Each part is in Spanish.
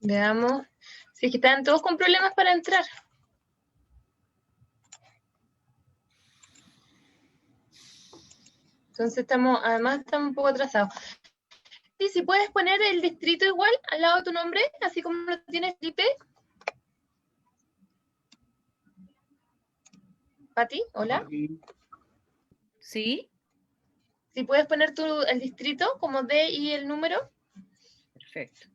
Veamos. Si es que están todos con problemas para entrar. Entonces además estamos un poco atrasados. Y si puedes poner el distrito igual al lado de tu nombre, así como lo tienes, Felipe. Pati, hola. ¿Sí? Si puedes poner el distrito como D y el número. Perfecto.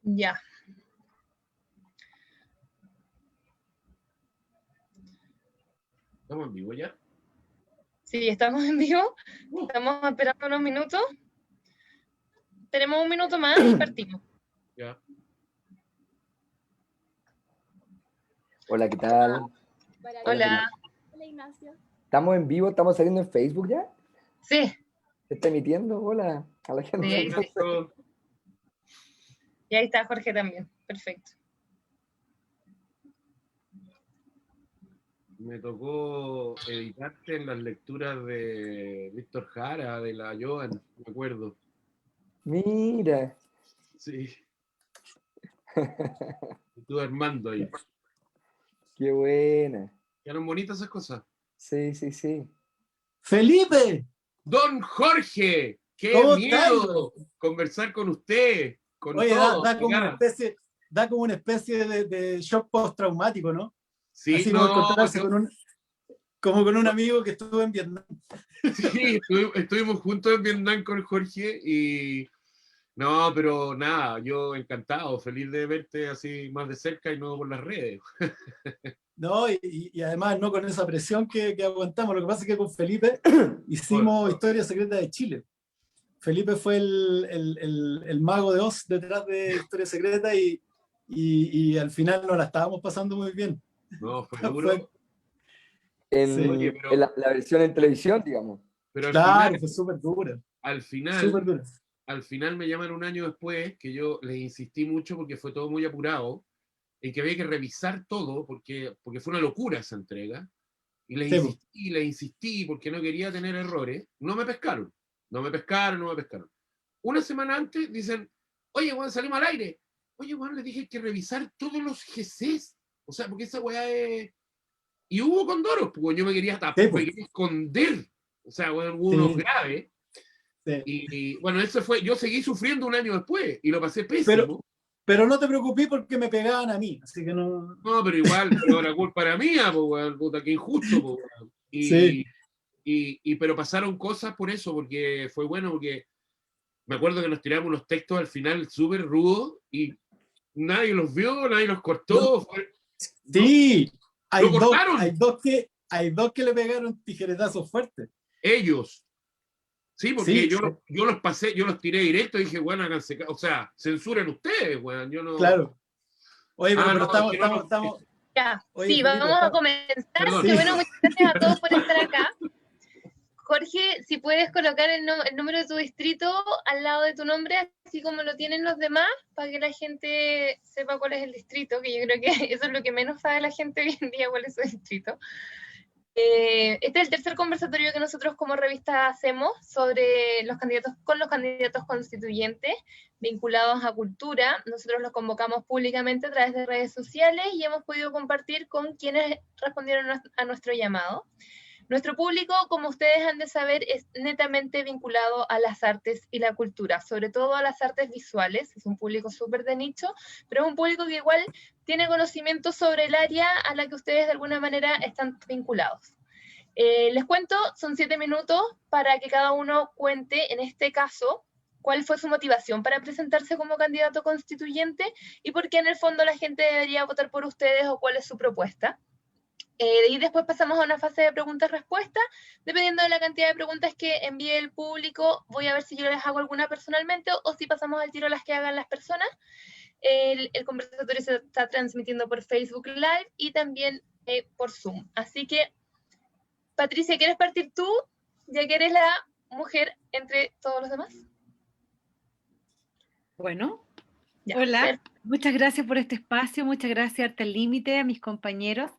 Ya. ¿Estamos en vivo ya? Sí, estamos en vivo. Estamos esperando unos minutos. Tenemos un minuto más y partimos. Ya. Hola, ¿qué tal? Hola. Hola, Ignacio. ¿Estamos en vivo? ¿Estamos saliendo en Facebook ya? Sí. ¿Se está emitiendo? Hola a la gente. Sí. Y ahí está Jorge también. Perfecto. Me tocó editarte en las lecturas de Víctor Jara, de la Joan, me acuerdo. Mira. Sí. Estuve armando ahí. Qué buena. ¿Quedaron bonitas esas cosas? Sí, sí, sí. ¡Felipe! ¡Don Jorge! ¡Qué ¿Cómo miedo conversar con usted! Con Oye, todo. da como una especie de shock postraumático, ¿no? Sí, así como no, encontrarse como con un amigo que estuvo en Vietnam. Sí, estuvimos juntos en Vietnam con Jorge y no, pero nada, yo encantado, feliz de verte así más de cerca y no por las redes. No, y además no con esa presión que aguantamos. Lo que pasa es que con Felipe hicimos Historia Secreta de Chile. Felipe fue el mago de Oz detrás de Historia Secreta y al final nos la estábamos pasando muy bien. No, fue duro. En la versión en televisión, digamos. Pero al claro, final, fue súper dura. Al final me llaman un año después, que yo les insistí mucho porque fue todo muy apurado, y que había que revisar todo, porque fue una locura esa entrega, y les insistí porque no quería tener errores. No me pescaron. Una semana antes dicen, oye, Juan, salimos al aire. Oye, Juan, les dije que hay que revisar todos los GCs. O sea, porque esa weá es... Y hubo condoros, pues yo me quería tapar, me quería esconder. O sea, bueno, hubo unos graves. Sí. Y bueno, eso fue, yo seguí sufriendo un año después y lo pasé pésimo. Pero no te preocupes porque me pegaban a mí, así que no... No, pero igual, no, la culpa era mía, pues, weón, puta, qué injusto, pues, weón. Pero pasaron cosas por eso, porque fue bueno, porque me acuerdo que nos tiramos unos textos al final súper rudos y nadie los vio, nadie los cortó. Sí, ¡Lo cortaron! Hay dos que le pegaron tijeretazos fuertes. Ellos. Sí, porque Sí, yo los pasé, yo los tiré directo y dije, bueno, háganse, o sea, censuren ustedes, weón, yo no... Claro. Oye, pero no, estamos... Ya, Oye, sí, Felipe, vamos a comenzar. Perdón. Qué bueno, muchas gracias a todos por estar acá. Jorge, si puedes colocar el número de tu distrito al lado de tu nombre, así como lo tienen los demás, para que la gente sepa cuál es el distrito, que yo creo que eso es lo que menos sabe la gente hoy en día, cuál es su distrito. Este es el tercer conversatorio que nosotros como revista hacemos sobre los candidatos constituyentes vinculados a cultura. Nosotros los convocamos públicamente a través de redes sociales y hemos podido compartir con quienes respondieron a nuestro llamado. Nuestro público, como ustedes han de saber, es netamente vinculado a las artes y la cultura, sobre todo a las artes visuales. Es un público súper de nicho, pero es un público que igual tiene conocimiento sobre el área a la que ustedes de alguna manera están vinculados. Les cuento, son 7 minutos para que cada uno cuente, en este caso, cuál fue su motivación para presentarse como candidato constituyente y por qué en el fondo la gente debería votar por ustedes o cuál es su propuesta. Y después pasamos a una fase de preguntas-respuestas. Dependiendo de la cantidad de preguntas que envíe el público, voy a ver si yo les hago alguna personalmente o si pasamos al tiro a las que hagan las personas. El conversatorio se está transmitiendo por Facebook Live y también por Zoom. Así que, Patricia, ¿quieres partir tú? Ya que eres la mujer entre todos los demás. Bueno, Ya, Hola, muchas gracias por este espacio, muchas gracias Arte al Límite, a mis compañeros.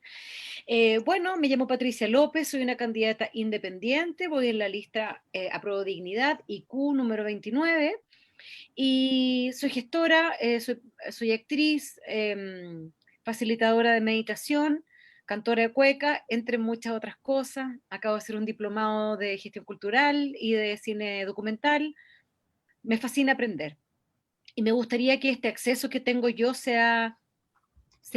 Bueno, me llamo Patricia López, soy una candidata independiente, voy en la lista Apruebo Dignidad, IQ número 29, y soy gestora, soy actriz, facilitadora de meditación, cantora de cueca, entre muchas otras cosas. Acabo de hacer un diplomado de gestión cultural y de cine documental. Me fascina aprender. Y me gustaría que este acceso que tengo yo sea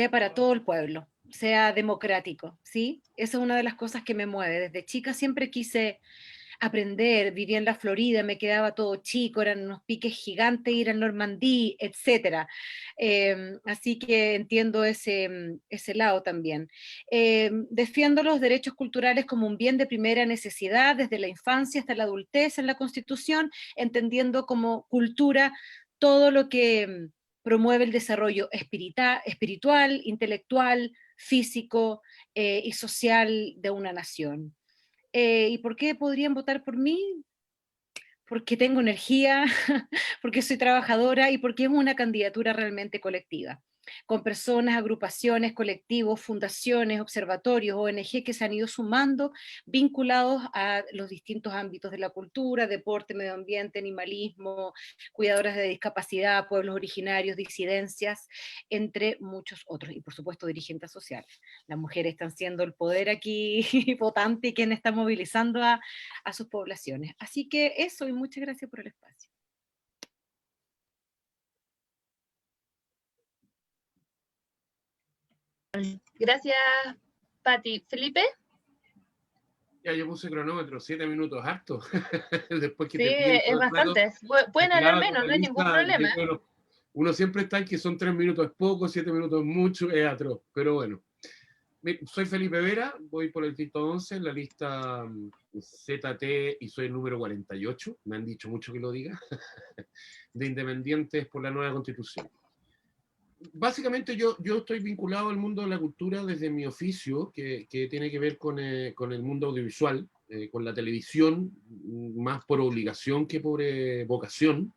para todo el pueblo, sea democrático, ¿sí? Esa es una de las cosas que me mueve. Desde chica siempre quise aprender, vivía en la Florida, me quedaba todo chico, eran unos piques gigantes ir al Normandí, etcétera. Así que entiendo ese lado también. Defiendo los derechos culturales como un bien de primera necesidad desde la infancia hasta la adultez en la Constitución, entendiendo como cultura todo lo que promueve el desarrollo espiritual, intelectual, físico y social de una nación. ¿Y por qué podrían votar por mí? Porque tengo energía, porque soy trabajadora y porque es una candidatura realmente colectiva, con personas, agrupaciones, colectivos, fundaciones, observatorios, ONG que se han ido sumando, vinculados a los distintos ámbitos de la cultura, deporte, medio ambiente, animalismo, cuidadoras de discapacidad, pueblos originarios, disidencias, entre muchos otros, y por supuesto dirigentes sociales. Las mujeres están siendo el poder aquí votante y quien está movilizando a sus poblaciones. Así que eso, y muchas gracias por el espacio. Gracias, Pati. ¿Felipe? Ya yo puse cronómetro, 7 minutos, harto. Después que Sí, te piden es todo el rato. bastante. Pueden hablar Claro, con menos, la no hay ningún lista, problema. bueno, uno siempre está en que son 3 minutos es poco, 7 minutos es mucho, es atroz. Pero bueno, soy Felipe Vera, voy por el distrito 11 en la lista ZT y soy el número 48, me han dicho mucho que lo diga, de Independientes por la Nueva Constitución. Básicamente yo estoy vinculado al mundo de la cultura desde mi oficio, que tiene que ver con el mundo audiovisual, con la televisión, más por obligación que por vocación.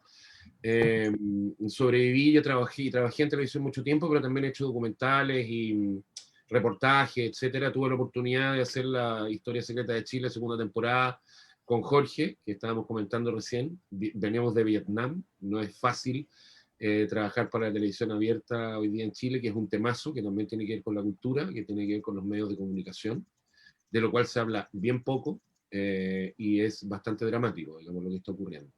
Sobreviví, yo trabajé en televisión mucho tiempo, pero también he hecho documentales y reportajes, etcétera. Tuve la oportunidad de hacer la Historia Secreta de Chile, segunda temporada, con Jorge, que estábamos comentando recién. Veníamos de Vietnam, no es fácil trabajar para la televisión abierta hoy día en Chile, que es un temazo, que también tiene que ver con la cultura, que tiene que ver con los medios de comunicación, de lo cual se habla bien poco y es bastante dramático, digamos, lo que está ocurriendo.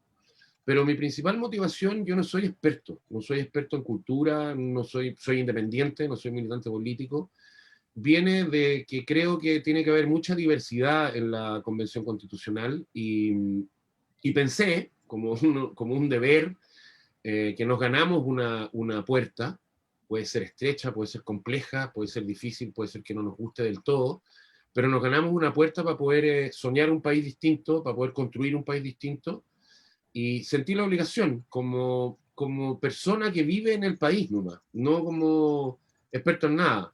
Pero mi principal motivación, yo no soy experto en cultura, soy independiente, no soy militante político, viene de que creo que tiene que haber mucha diversidad en la Convención Constitucional y pensé, como un deber, que nos ganamos una puerta, puede ser estrecha, puede ser compleja, puede ser difícil, puede ser que no nos guste del todo, pero nos ganamos una puerta para poder soñar un país distinto, para poder construir un país distinto, y sentí la obligación como persona que vive en el país nomás, no como experto en nada.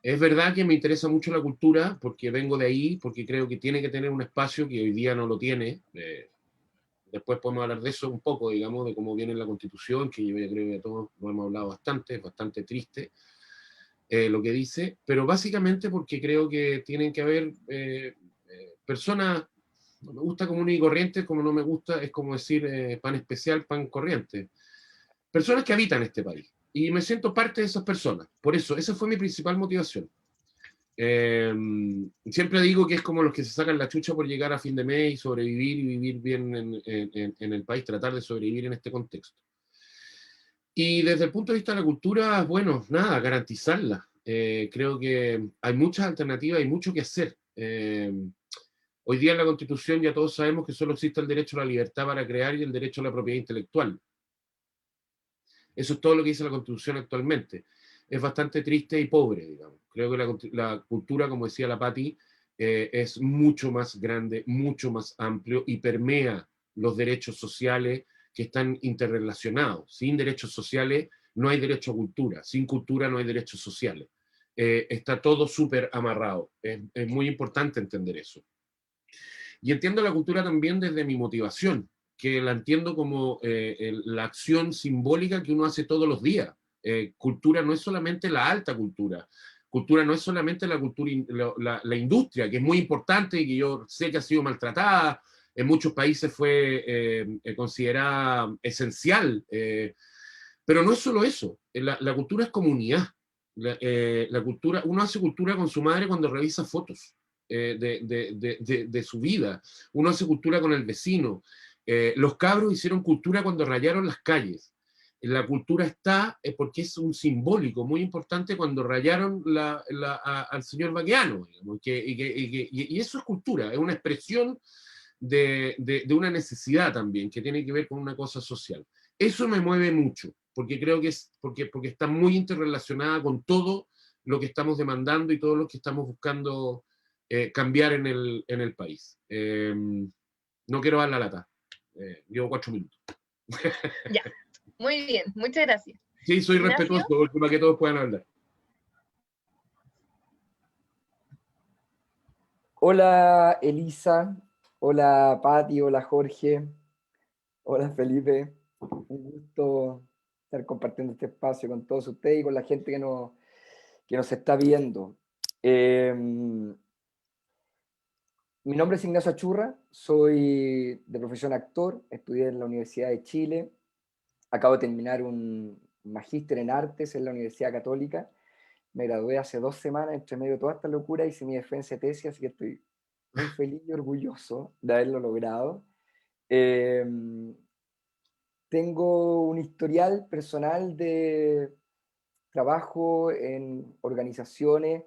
Es verdad que me interesa mucho la cultura, porque vengo de ahí, porque creo que tiene que tener un espacio que hoy día no lo tiene. Después podemos hablar de eso un poco, digamos, de cómo viene la Constitución, que yo ya creo que todos lo hemos hablado bastante, es bastante triste lo que dice, pero básicamente porque creo que tienen que haber personas, no me gusta común y corriente, como no me gusta, es como decir pan especial, pan corriente. Personas que habitan este país. Y me siento parte de esas personas. Por eso, esa fue mi principal motivación. Siempre digo que es como los que se sacan la chucha por llegar a fin de mes y sobrevivir y vivir bien en el país, tratar de sobrevivir en este contexto. Y desde el punto de vista de la cultura, bueno, nada, garantizarla. Creo que hay muchas alternativas, hay mucho que hacer. Hoy día en la Constitución ya todos sabemos que solo existe el derecho a la libertad para crear y el derecho a la propiedad intelectual. Eso es todo lo que dice la Constitución actualmente. Es bastante triste y pobre, digamos. Creo que la cultura, como decía la Pati, es mucho más grande, mucho más amplio y permea los derechos sociales que están interrelacionados. Sin derechos sociales no hay derecho a cultura, sin cultura no hay derechos sociales. Está todo súper amarrado. Es muy importante entender eso. Y entiendo la cultura también desde mi motivación. que la entiendo como la acción simbólica que uno hace todos los días. Cultura no es solamente la alta cultura, cultura no es solamente la cultura, la industria, que es muy importante y que yo sé que ha sido maltratada, en muchos países fue considerada esencial, pero no es solo eso, la cultura es comunidad. La cultura, uno hace cultura con su madre cuando revisa fotos de su vida, uno hace cultura con el vecino. Los cabros hicieron cultura cuando rayaron las calles. La cultura está porque es un simbólico muy importante cuando rayaron al señor Baqueano, digamos, y eso es cultura, es una expresión de una necesidad también que tiene que ver con una cosa social. Eso me mueve mucho, porque creo que porque está muy interrelacionada con todo lo que estamos demandando y todo lo que estamos buscando cambiar en el país. No quiero dar la lata. Llevo 4 minutos. Ya, muy bien, muchas gracias. Sí, soy Ignacio. respetuoso para que todos puedan hablar. Hola Elisa, hola Patti, hola Jorge, hola Felipe. Un gusto estar compartiendo este espacio con todos ustedes y con la gente que nos está viendo. Mi nombre es Ignacio Achurra, soy de profesión actor, estudié en la Universidad de Chile, acabo de terminar un magíster en artes en la Universidad Católica, me gradué hace 2 semanas, entre medio de toda esta locura hice mi defensa de tesis, así que estoy muy feliz y orgulloso de haberlo logrado. Tengo un historial personal de trabajo en organizaciones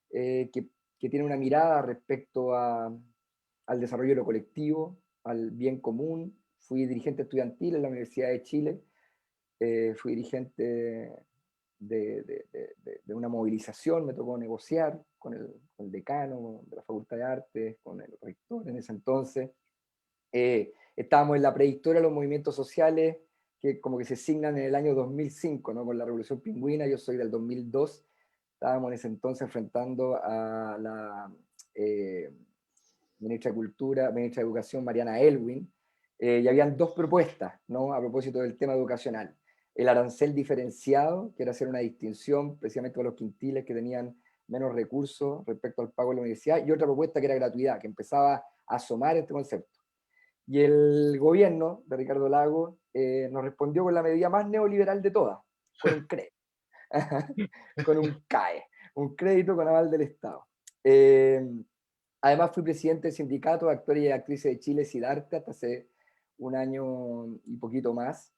que tienen una mirada respecto al desarrollo de lo colectivo, al bien común. Fui dirigente estudiantil en la Universidad de Chile, fui dirigente de una movilización, me tocó negociar con el decano de la Facultad de Artes, con el rector en ese entonces. Estábamos en la prehistoria de los movimientos sociales que como que se signan en el año 2005, ¿no? Con la Revolución Pingüina, yo soy del 2002, estábamos en ese entonces enfrentando a la ministra de Cultura, ministra de Educación, Mariana Elwin, y habían 2 propuestas, ¿no? A propósito del tema educacional. El arancel diferenciado, que era hacer una distinción precisamente para los quintiles que tenían menos recursos respecto al pago de la universidad, y otra propuesta que era gratuidad, que empezaba a asomar este concepto. Y el gobierno de Ricardo Lagos nos respondió con la medida más neoliberal de todas, con un crédito, con un CAE, un crédito con aval del Estado. Además fui presidente del sindicato de actores y actrices de Chile, SIDARTE, hasta hace 1 año y poquito más.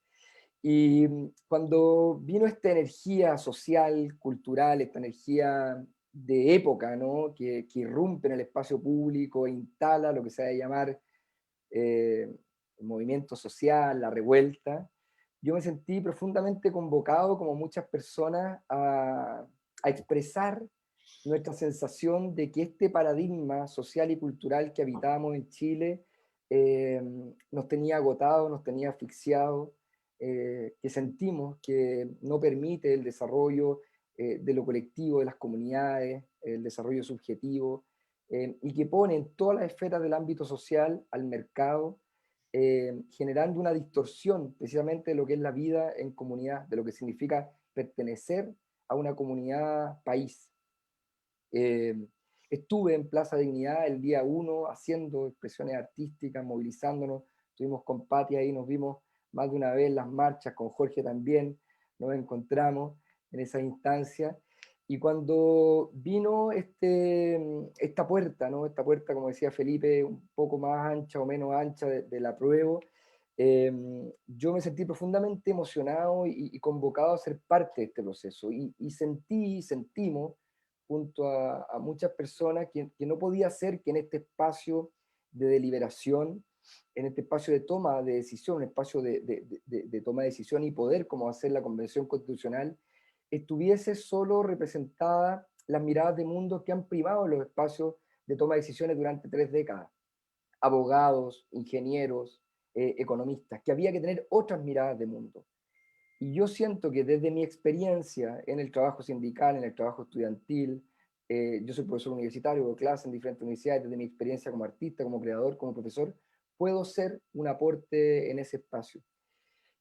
Y cuando vino esta energía social, cultural, esta energía de época, ¿no? que irrumpe en el espacio público e instala lo que se va a llamar el movimiento social, la revuelta, yo me sentí profundamente convocado, como muchas personas, a expresar nuestra sensación de que este paradigma social y cultural que habitábamos en Chile nos tenía agotado, nos tenía asfixiado, que sentimos que no permite el desarrollo de lo colectivo, de las comunidades, el desarrollo subjetivo, y que pone en todas las esferas del ámbito social al mercado, generando una distorsión precisamente de lo que es la vida en comunidad, de lo que significa pertenecer a una comunidad país. Estuve en Plaza Dignidad el día 1 haciendo expresiones artísticas, movilizándonos, estuvimos con Patti ahí, nos vimos más de una vez en las marchas, con Jorge también, nos encontramos en esa instancia. Y cuando vino esta puerta, ¿no? Esta puerta, como decía Felipe, un poco más ancha o menos ancha de la prueba, yo me sentí profundamente emocionado y convocado a ser parte de este proceso. Y sentimos, junto a muchas personas, que no podía ser que en este espacio de deliberación, en este espacio de toma de decisión, un espacio de toma de decisión y poder, como va a ser la Convención Constitucional, estuviese solo representada las miradas de mundo que han privado los espacios de toma de decisiones durante 3 décadas. Abogados, ingenieros, economistas, que había que tener otras miradas de mundo. Y yo siento que desde mi experiencia en el trabajo sindical, en el trabajo estudiantil, yo soy profesor universitario, doy clases en diferentes universidades, desde mi experiencia como artista, como creador, como profesor, puedo ser un aporte en ese espacio.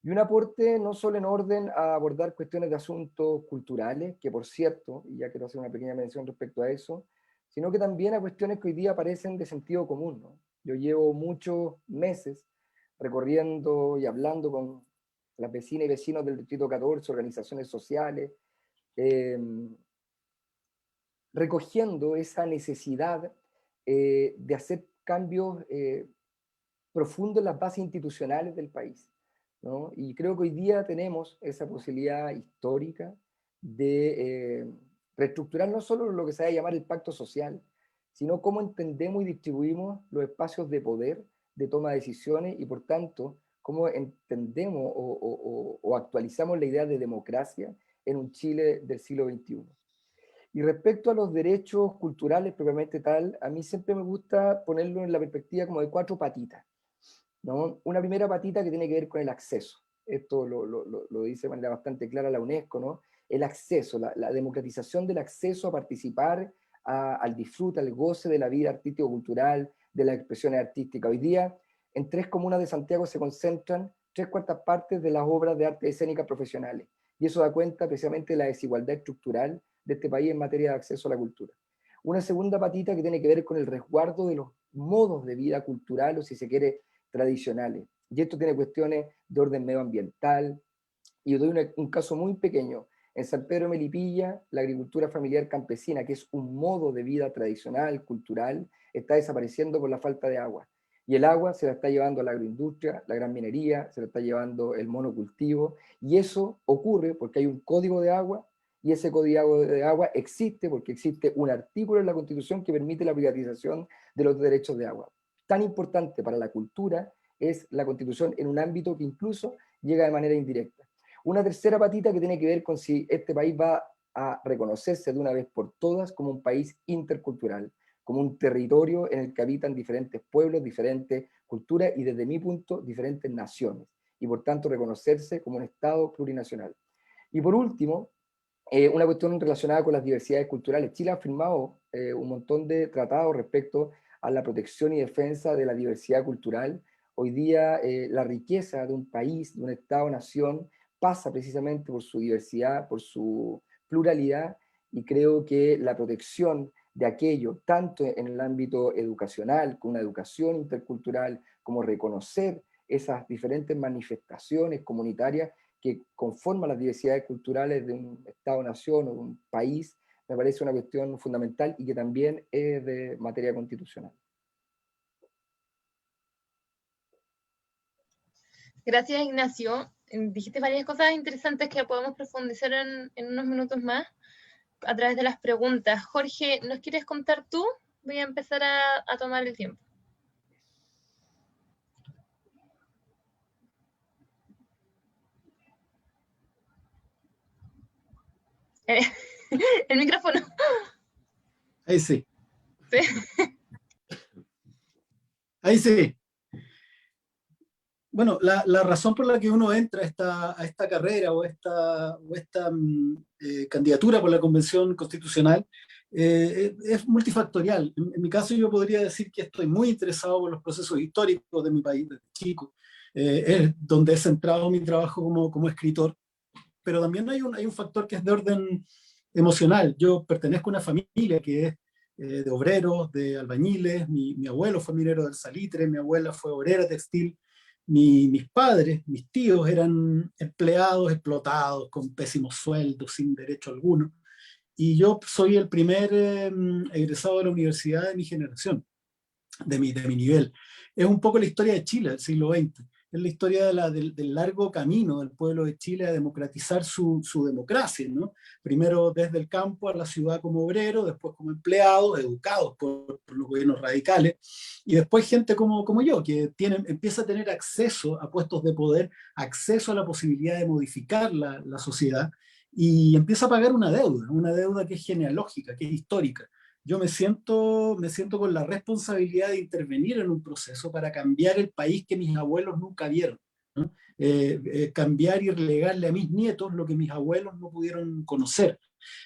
Y un aporte no solo en orden a abordar cuestiones de asuntos culturales, que por cierto, y ya quiero hacer una pequeña mención respecto a eso, sino que también a cuestiones que hoy día parecen de sentido común, ¿no? Yo llevo muchos meses recorriendo y hablando con las vecinas y vecinos del Distrito 14, organizaciones sociales, eh, recogiendo esa necesidad de hacer cambios profundos en las bases institucionales del país, ¿no? Y creo que hoy día tenemos esa posibilidad histórica de reestructurar no solo lo que se va a llamar el pacto social, sino cómo entendemos y distribuimos los espacios de poder, de toma de decisiones, y por tanto, cómo entendemos o actualizamos la idea de democracia en un Chile del siglo XXI. Y respecto a los derechos culturales propiamente tal, a mí siempre me gusta ponerlo en la perspectiva como de 4 patitas, ¿no? Una primera patita que tiene que ver con el acceso. Esto lo dice de manera bastante clara la UNESCO, ¿no? El acceso, la democratización del acceso a participar, al disfrute, al goce de la vida artístico-cultural, de las expresiones artísticas. Hoy día, en 3 comunas de Santiago se concentran 3/4 partes de las obras de arte escénica profesionales. Y eso da cuenta precisamente de la desigualdad estructural de este país en materia de acceso a la cultura. Una segunda patita que tiene que ver con el resguardo de los modos de vida cultural, o si se quiere, tradicionales. Y esto tiene cuestiones de orden medioambiental. Y yo doy un caso muy pequeño. En San Pedro de Melipilla, la agricultura familiar campesina, que es un modo de vida tradicional, cultural, está desapareciendo por la falta de agua. Y el agua se la está llevando la agroindustria, la gran minería, se la está llevando el monocultivo. Y eso ocurre porque hay un código de agua, y ese código de agua existe porque existe un artículo en la Constitución que permite la privatización de los derechos de agua. Tan importante para la cultura es la Constitución en un ámbito que incluso llega de manera indirecta. Una tercera patita que tiene que ver con si este país va a reconocerse de una vez por todas como un país intercultural, como un territorio en el que habitan diferentes pueblos, diferentes culturas y, desde mi punto, diferentes naciones, y por tanto reconocerse como un Estado plurinacional. Y por último, una cuestión relacionada con las diversidades culturales. Chile ha firmado un montón de tratados respecto a la protección y defensa de la diversidad cultural. Hoy día la riqueza de un país, de un Estado-nación, pasa precisamente por su diversidad, por su pluralidad, y creo que la protección de aquello, tanto en el ámbito educacional, con una educación intercultural, como reconocer esas diferentes manifestaciones comunitarias que conforman las diversidades culturales de un Estado-nación o de un país, me parece una cuestión fundamental y que también es de materia constitucional. Gracias, Ignacio. Dijiste varias cosas interesantes que podemos profundizar en unos minutos más a través de las preguntas. Jorge, ¿nos quieres contar tú? Voy a empezar a tomar el tiempo. El micrófono. Ahí sí. Sí. Ahí sí. Bueno, la razón por la que uno entra a esta carrera o esta candidatura por la Convención Constitucional es multifactorial. En mi caso yo podría decir que estoy muy interesado por los procesos históricos de mi país desde chico, es donde he centrado mi trabajo como escritor, pero también hay un factor que es de orden emocional. Yo pertenezco a una familia que es de obreros, de albañiles, mi abuelo fue minero del salitre, mi abuela fue obrera textil, mis padres, mis tíos eran empleados explotados con pésimos sueldos, sin derecho alguno, y yo soy el primer egresado de la universidad de mi generación, de mi nivel. Es un poco la historia de Chile del siglo XX. Es la historia del largo camino del pueblo de Chile a democratizar su democracia, ¿no? Primero desde el campo a la ciudad como obrero, después como empleados, educados por los gobiernos radicales, y después gente como yo, que empieza a tener acceso a puestos de poder, acceso a la posibilidad de modificar la sociedad, y empieza a pagar una deuda que es genealógica, que es histórica. Yo me siento con la responsabilidad de intervenir en un proceso para cambiar el país que mis abuelos nunca vieron, ¿no? Cambiar y legarle a mis nietos lo que mis abuelos no pudieron conocer.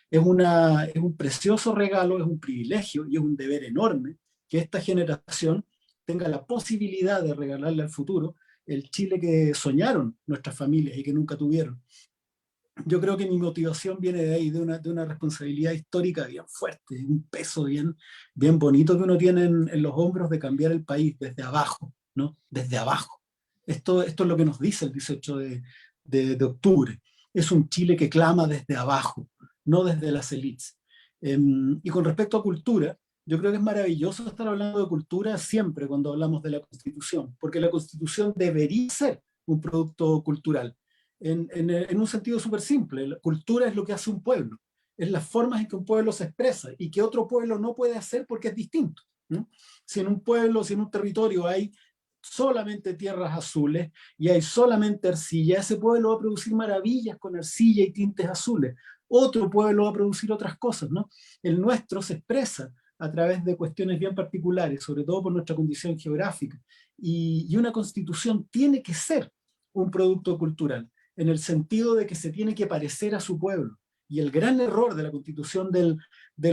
Es un precioso regalo, es un privilegio y es un deber enorme que esta generación tenga la posibilidad de regalarle al futuro el Chile que soñaron nuestras familias y que nunca tuvieron. Yo creo que mi motivación viene de ahí, de una responsabilidad histórica bien fuerte, un peso bien bonito que uno tiene en los hombros de cambiar el país desde abajo, ¿no? Desde abajo. Esto es lo que nos dice el 18 de octubre. Es un Chile que clama desde abajo, no desde las élites. Y con respecto a cultura, yo creo que es maravilloso estar hablando de cultura siempre cuando hablamos de la Constitución, porque la Constitución debería ser un producto cultural. En un sentido súper simple, la cultura es lo que hace un pueblo, es las formas en que un pueblo se expresa y que otro pueblo no puede hacer porque es distinto, ¿no? Si en un pueblo, si en un territorio hay solamente tierras azules y hay solamente arcilla, ese pueblo va a producir maravillas con arcilla y tintes azules. Otro pueblo va a producir otras cosas, ¿no? El nuestro se expresa a través de cuestiones bien particulares, sobre todo por nuestra condición geográfica. Y una constitución tiene que ser un producto cultural, en el sentido de que se tiene que parecer a su pueblo. Y el gran error de la constitución del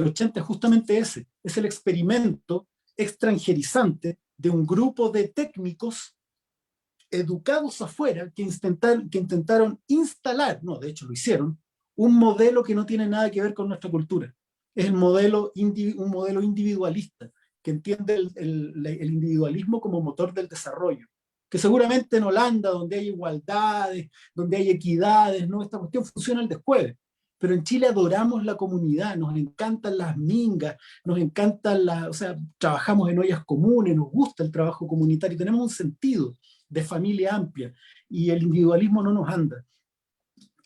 80 es justamente ese, es el experimento extranjerizante de un grupo de técnicos educados afuera que intentaron instalar, no, de hecho lo hicieron, un modelo que no tiene nada que ver con nuestra cultura. Es un modelo individualista, que entiende el individualismo como motor del desarrollo. Que seguramente en Holanda, donde hay igualdades, donde hay equidades, ¿no? Esta cuestión funciona al descueve. Pero en Chile adoramos la comunidad, nos encantan las mingas, nos encantan o sea, trabajamos en ollas comunes, nos gusta el trabajo comunitario, tenemos un sentido de familia amplia y el individualismo no nos anda.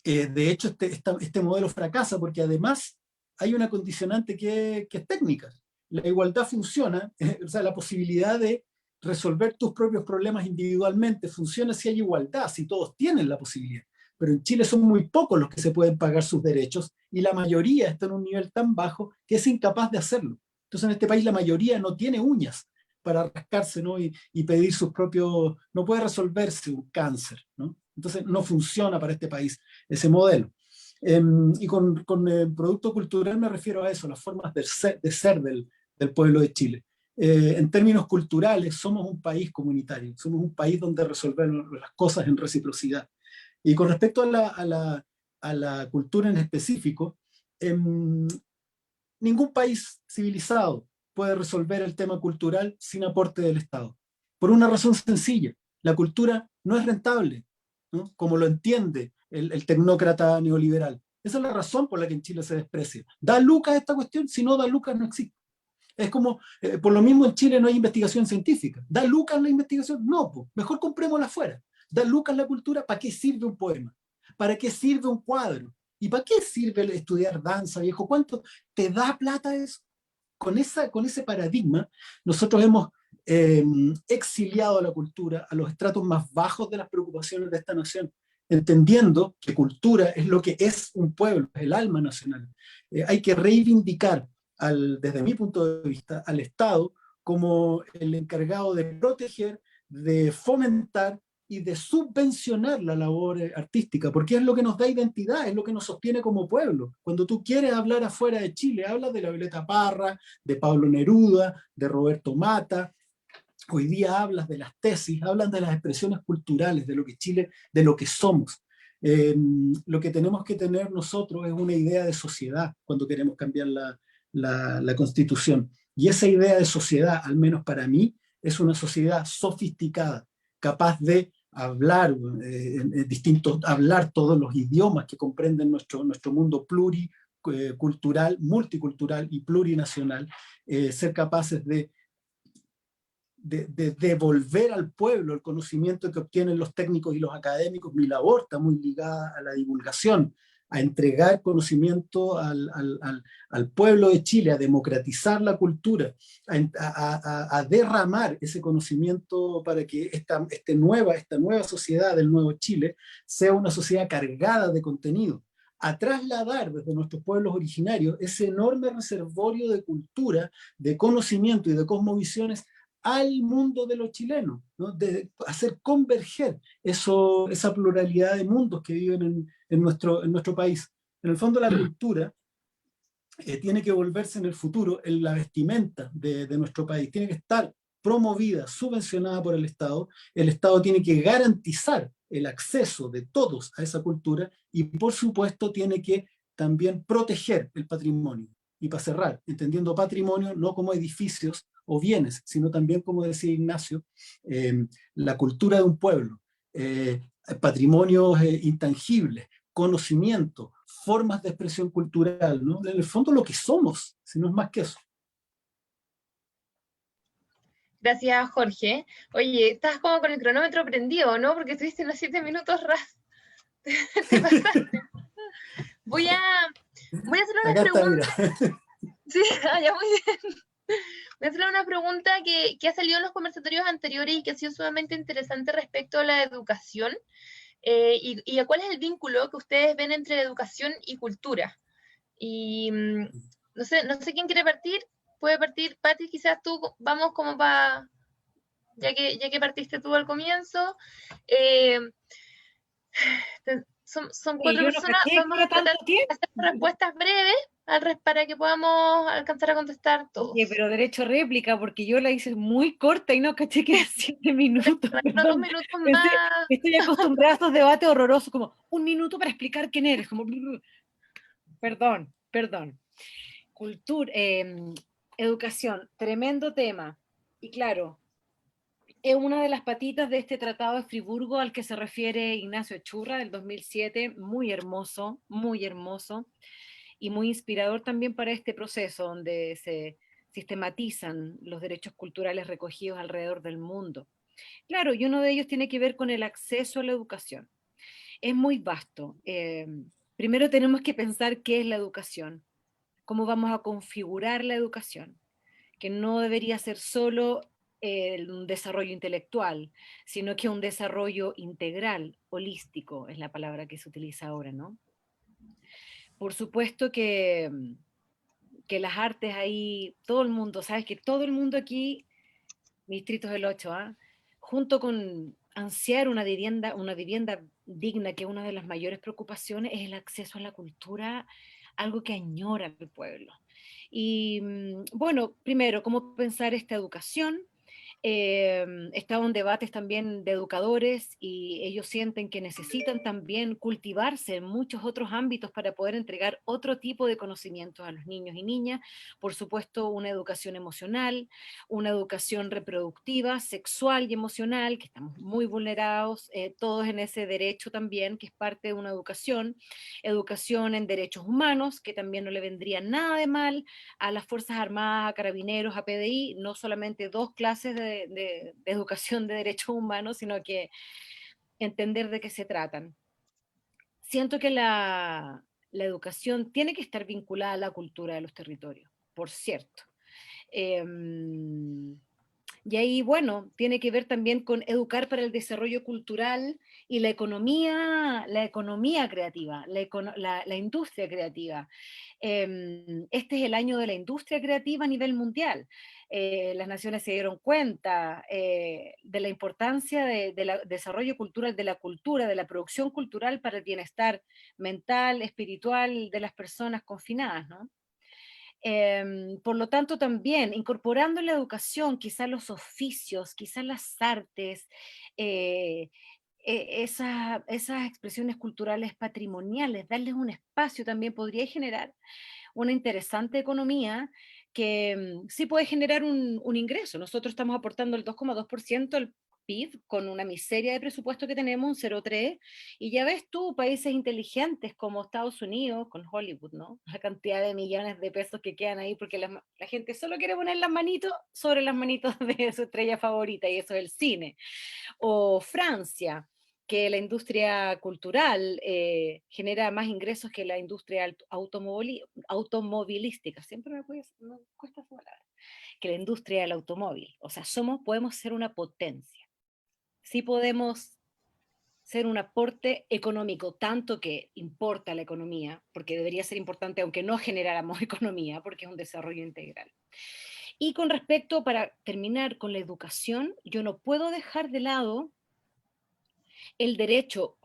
De hecho, este modelo fracasa porque además hay una condicionante que es técnica. La igualdad funciona, o sea, la posibilidad de resolver tus propios problemas individualmente funciona si hay igualdad, si todos tienen la posibilidad. Pero en Chile son muy pocos los que se pueden pagar sus derechos y la mayoría está en un nivel tan bajo que es incapaz de hacerlo. Entonces en este país la mayoría no tiene uñas para rascarse, ¿no? y pedir sus propios, no puede resolverse un cáncer, ¿no? Entonces no funciona para este país ese modelo. Y con el producto cultural me refiero a eso, las formas de ser del pueblo de Chile. En términos culturales, somos un país comunitario, somos un país donde resolvemos las cosas en reciprocidad. Y con respecto a la cultura en específico, ningún país civilizado puede resolver el tema cultural sin aporte del Estado. Por una razón sencilla, la cultura no es rentable, ¿no? Como lo entiende el tecnócrata neoliberal. Esa es la razón por la que en Chile se desprecia. ¿Da lucas esta cuestión? Si no da lucas, no existe. Es como, por lo mismo en Chile no hay investigación científica. ¿Da lucas la investigación? No, pues, mejor comprémosla afuera. ¿Da lucas la cultura? ¿Para qué sirve un poema? ¿Para qué sirve un cuadro? ¿Y para qué sirve estudiar danza, viejo? ¿Cuánto te da plata eso? Con ese paradigma, nosotros hemos exiliado a la cultura a los estratos más bajos de las preocupaciones de esta nación, entendiendo que cultura es lo que es un pueblo, es el alma nacional. Hay que reivindicar, desde mi punto de vista, al Estado como el encargado de proteger, de fomentar y de subvencionar la labor artística, porque es lo que nos da identidad, es lo que nos sostiene como pueblo. Cuando tú quieres hablar afuera de Chile, hablas de la Violeta Parra, de Pablo Neruda, de Roberto Mata. Hoy día hablas de las tesis, hablan de las expresiones culturales, de lo que Chile, de lo que somos. Lo que tenemos que tener nosotros es una idea de sociedad cuando queremos cambiar la Constitución. Y esa idea de sociedad, al menos para mí, es una sociedad sofisticada, capaz de hablar hablar todos los idiomas que comprenden nuestro mundo pluricultural, multicultural y plurinacional, ser capaces de devolver al pueblo el conocimiento que obtienen los técnicos y los académicos. Mi labor está muy ligada a la divulgación, a entregar conocimiento al pueblo de Chile, a democratizar la cultura, a derramar ese conocimiento para que esta nueva sociedad del nuevo Chile sea una sociedad cargada de contenido, a trasladar desde nuestros pueblos originarios ese enorme reservorio de cultura, de conocimiento y de cosmovisiones al mundo de los chilenos, ¿no? De hacer converger esa pluralidad de mundos que viven en nuestro país. En el fondo, la cultura tiene que volverse en el futuro en la vestimenta de nuestro país, tiene que estar promovida, subvencionada por el Estado tiene que garantizar el acceso de todos a esa cultura y por supuesto tiene que también proteger el patrimonio. Y para cerrar, entendiendo patrimonio no como edificios o bienes, sino también, como decía Ignacio, la cultura de un pueblo, patrimonios intangibles, conocimiento, formas de expresión cultural, ¿no? En el fondo lo que somos, si no es más que eso. Gracias, Jorge. Oye, estás como con el cronómetro prendido, ¿no? Porque estuviste unos 7 minutos ras. Te pasaste. Voy a hacer una Acá está, pregunta. mira. Sí, ya muy bien. Voy a hacer una pregunta que ha salido en los conversatorios anteriores y que ha sido sumamente interesante respecto a la educación. Y a cuál es el vínculo que ustedes ven entre educación y cultura. Y no sé quién quiere partir. Puede partir, Pati, quizás tú, vamos como para, ya que partiste tú al comienzo. Son Oye, 4 yo no personas, caché que vamos a era tratar tanto de tiempo. hacer respuestas breves para que podamos alcanzar a contestar todos. Oye, pero derecho a réplica, porque yo la hice muy corta y no caché que era 7 minutos. Unos 2 Perdón. minutos Pensé, más. estoy acostumbrada a estos debates horrorosos, como 1 minuto para explicar quién eres. Como, perdón. Cultura, educación, tremendo tema. Y claro, es una de las patitas de este Tratado de Friburgo al que se refiere Ignacio Churra del 2007, muy hermoso y muy inspirador también para este proceso donde se sistematizan los derechos culturales recogidos alrededor del mundo. Claro, y uno de ellos tiene que ver con el acceso a la educación. Es muy vasto. Primero tenemos que pensar qué es la educación, cómo vamos a configurar la educación, que no debería ser solo un desarrollo intelectual, sino que un desarrollo integral, holístico, es la palabra que se utiliza ahora, ¿no? Por supuesto que las artes ahí, todo el mundo, sabes que todo el mundo aquí, mi distrito es el 8, ¿ah? Junto con ansiar una vivienda digna, que es una de las mayores preocupaciones, es el acceso a la cultura, algo que añora el pueblo. Y bueno, primero, ¿cómo pensar esta educación? Estaban debates también de educadores y ellos sienten que necesitan también cultivarse en muchos otros ámbitos para poder entregar otro tipo de conocimientos a los niños y niñas. Por supuesto, una educación emocional, una educación reproductiva, sexual y emocional, que estamos muy vulnerados, todos en ese derecho también, que es parte de una educación en derechos humanos, que también no le vendría nada de mal a las Fuerzas Armadas, a Carabineros, a PDI, no solamente 2 clases de educación de derechos humanos, sino que entender de qué se tratan. Siento que la educación tiene que estar vinculada a la cultura de los territorios, por cierto. Y ahí, bueno, tiene que ver también con educar para el desarrollo cultural y la economía creativa, la industria creativa. Este es el año de la industria creativa a nivel mundial. Las naciones se dieron cuenta de la importancia del desarrollo cultural, de la cultura, de la producción cultural para el bienestar mental, espiritual de las personas confinadas, ¿no? Por lo tanto, también incorporando en la educación quizás los oficios, quizás las artes, esas expresiones culturales patrimoniales, darles un espacio también podría generar una interesante economía que sí puede generar un ingreso. Nosotros estamos aportando el 2,2% al PIB con una miseria de presupuesto que tenemos, un 0,3%, y ya ves tú, países inteligentes como Estados Unidos, con Hollywood, ¿no? La cantidad de millones de pesos que quedan ahí porque la gente solo quiere poner las manitos sobre las manitos de su estrella favorita, y eso es el cine. O Francia, que la industria cultural genera más ingresos que la industria automovilística. Siempre me cuesta esa palabra. Que la industria del automóvil. O sea, podemos ser una potencia. Sí podemos ser un aporte económico, tanto que importa la economía, porque debería ser importante aunque no generáramos economía, porque es un desarrollo integral. Y con respecto, para terminar con la educación, yo no puedo dejar de lado el derecho,